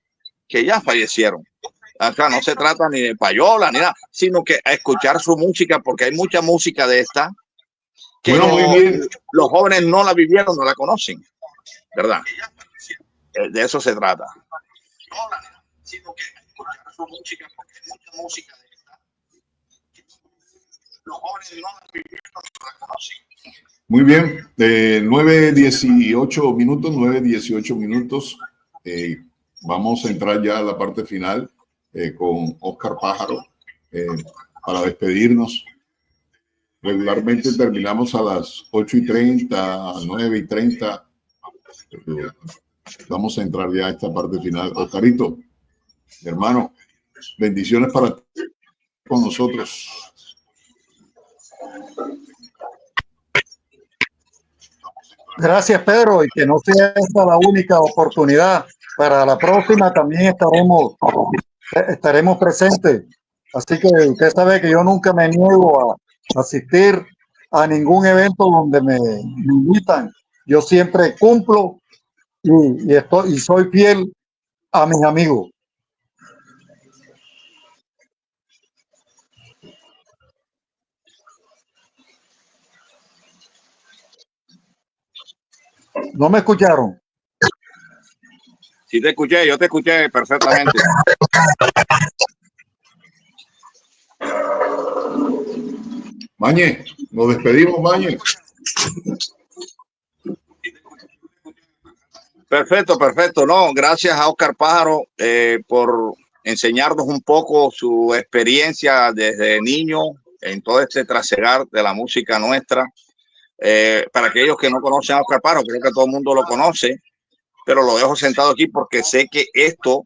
que ya fallecieron. Acá no se trata ni de payola ni nada, sino que a escuchar su música, porque hay mucha música de esta que los jóvenes no la vivieron, no la conocen, ¿verdad? De eso se trata. Muy bien, 9:18 minutos, 9:18 minutos. Vamos a entrar ya a la parte final. con Oscar Pájaro para despedirnos. Regularmente terminamos a las 8:30, 9:30. Vamos a entrar ya a esta parte final. Oscarito, hermano, bendiciones para ti con nosotros. Gracias, Pedro, y que no sea esta la única oportunidad. Para la próxima también estaremos presentes. Así que usted sabe que yo nunca me niego a asistir a ningún evento donde me invitan. Yo siempre cumplo y soy fiel a mis amigos. ¿No me escucharon? Sí te escuché, yo te escuché perfectamente. Mañe, nos despedimos, Mañe. Perfecto, perfecto. No, gracias a Oscar Pájaro por enseñarnos un poco su experiencia desde niño en todo este trasegar de la música nuestra. Para aquellos que no conocen a Oscar Pájaro, creo que todo el mundo lo conoce, pero lo dejo sentado aquí porque sé que esto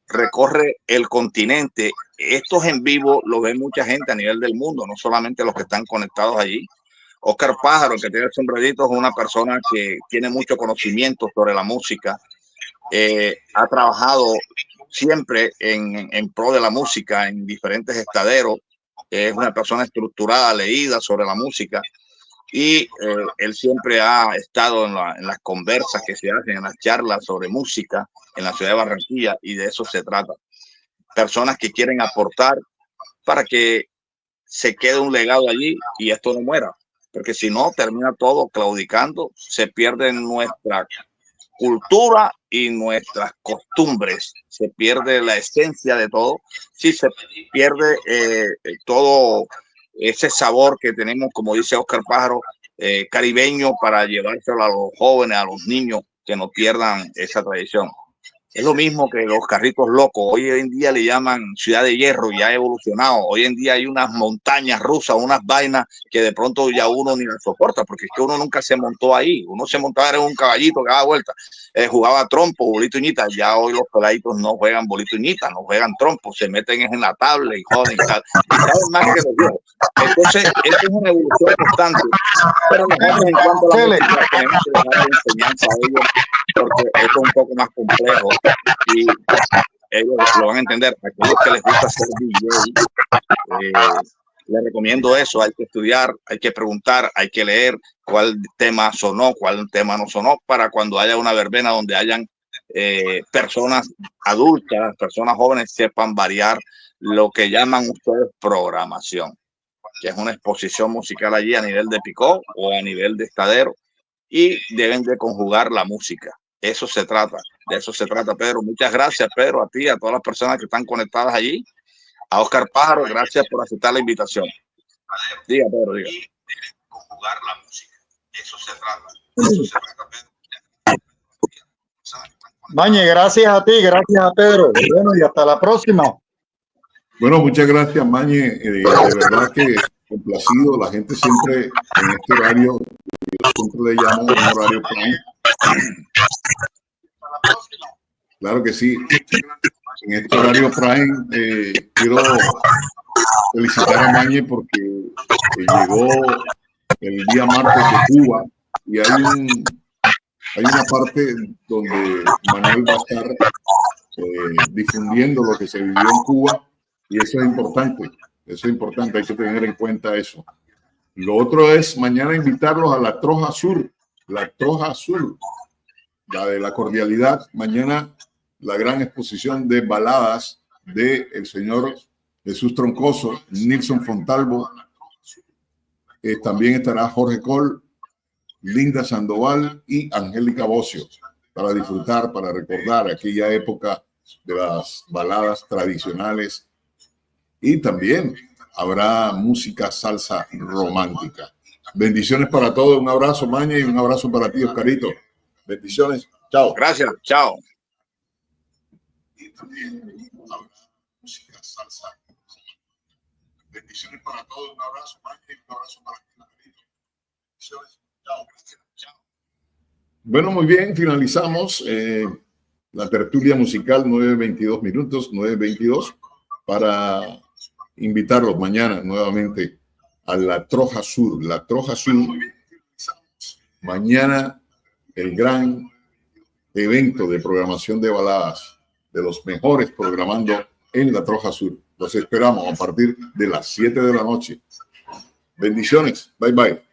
recorre el continente. Estos en vivo lo ve mucha gente a nivel del mundo, no solamente los que están conectados allí. Oscar Pájaro, que tiene el sombrerito, es una persona que tiene mucho conocimiento sobre la música. Ha trabajado siempre en pro de la música en diferentes estaderos. Es una persona estructurada, leída sobre la música. Y él siempre ha estado en las conversas que se hacen, en las charlas sobre música en la ciudad de Barranquilla, y de eso se trata. Personas que quieren aportar para que se quede un legado allí y esto no muera, porque si no termina todo claudicando, se pierde nuestra cultura y nuestras costumbres, se pierde la esencia de todo, sí se pierde todo ese sabor que tenemos, como dice Oscar Pájaro, caribeño, para llevárselo a los jóvenes, a los niños, que no pierdan esa tradición. Es lo mismo que los carritos locos. Hoy en día le llaman Ciudad de Hierro y ha evolucionado. Hoy en día hay unas montañas rusas, unas vainas que de pronto ya uno ni las soporta, porque es que uno nunca se montó ahí. Uno se montaba en un caballito que daba vuelta, jugaba trompo, bolito y ñita. Ya hoy los peladitos no juegan bolito y ñita, no juegan trompo, se meten en la tabla y joden y tal. Y saben más que los viejos. Entonces, esto es una evolución constante. Pero nosotros, en cuanto a la música, tenemos que dejarle enseñanza a ellos, porque esto es un poco más complejo y ellos lo van a entender. A aquellos que les gusta ser DJ, les recomiendo eso. Hay que estudiar, hay que preguntar, hay que leer cuál tema sonó, cuál tema no sonó, para cuando haya una verbena donde hayan personas adultas, personas jóvenes, sepan variar lo que llaman ustedes programación, que es una exposición musical allí a nivel de picó o a nivel de estadero, y deben de conjugar la música. Eso se trata, de eso se trata, Pedro. Muchas gracias, Pedro, a ti, a todas las personas que están conectadas allí. A Oscar Pájaro, gracias por aceptar la invitación. Diga, Pedro, diga. Conjugar la música, eso se trata, Pedro. Mañe, gracias a ti, gracias a Pedro. Bueno, y hasta la próxima. Bueno, muchas gracias, Mañe. De verdad que complacido. La gente siempre en este horario, yo siempre le llamo un horario prime. Claro que sí. En este horario prime quiero felicitar a Mañe porque llegó el día martes de Cuba y hay una parte donde Manuel va a estar difundiendo lo que se vivió en Cuba, y eso es importante, hay que tener en cuenta eso. Lo otro es mañana invitarlos a la Troja Sur, la de la cordialidad. Mañana la gran exposición de baladas de el señor Jesús Troncoso, Nilson Fontalvo. También estará Jorge Col, Linda Sandoval y Angélica Bocio, para disfrutar, para recordar aquella época de las baladas tradicionales. Y también habrá música salsa romántica. Bendiciones para todos. Un abrazo, Mañe, y un abrazo para ti, Oscarito. Bendiciones. Chao. Gracias. Chao. Y también habrá música salsa. Bendiciones para todos, un abrazo, Mike, un abrazo para ti, bendiciones. Chao. Bueno, muy bien, finalizamos la tertulia musical, 9:22 minutos, 9:22, para invitarlos mañana nuevamente a la Troja Sur. La Troja Sur, mañana el gran evento de programación de baladas, de los mejores programando en la Troja Sur. Los esperamos a partir de las 7 de la noche. Bendiciones. Bye, bye.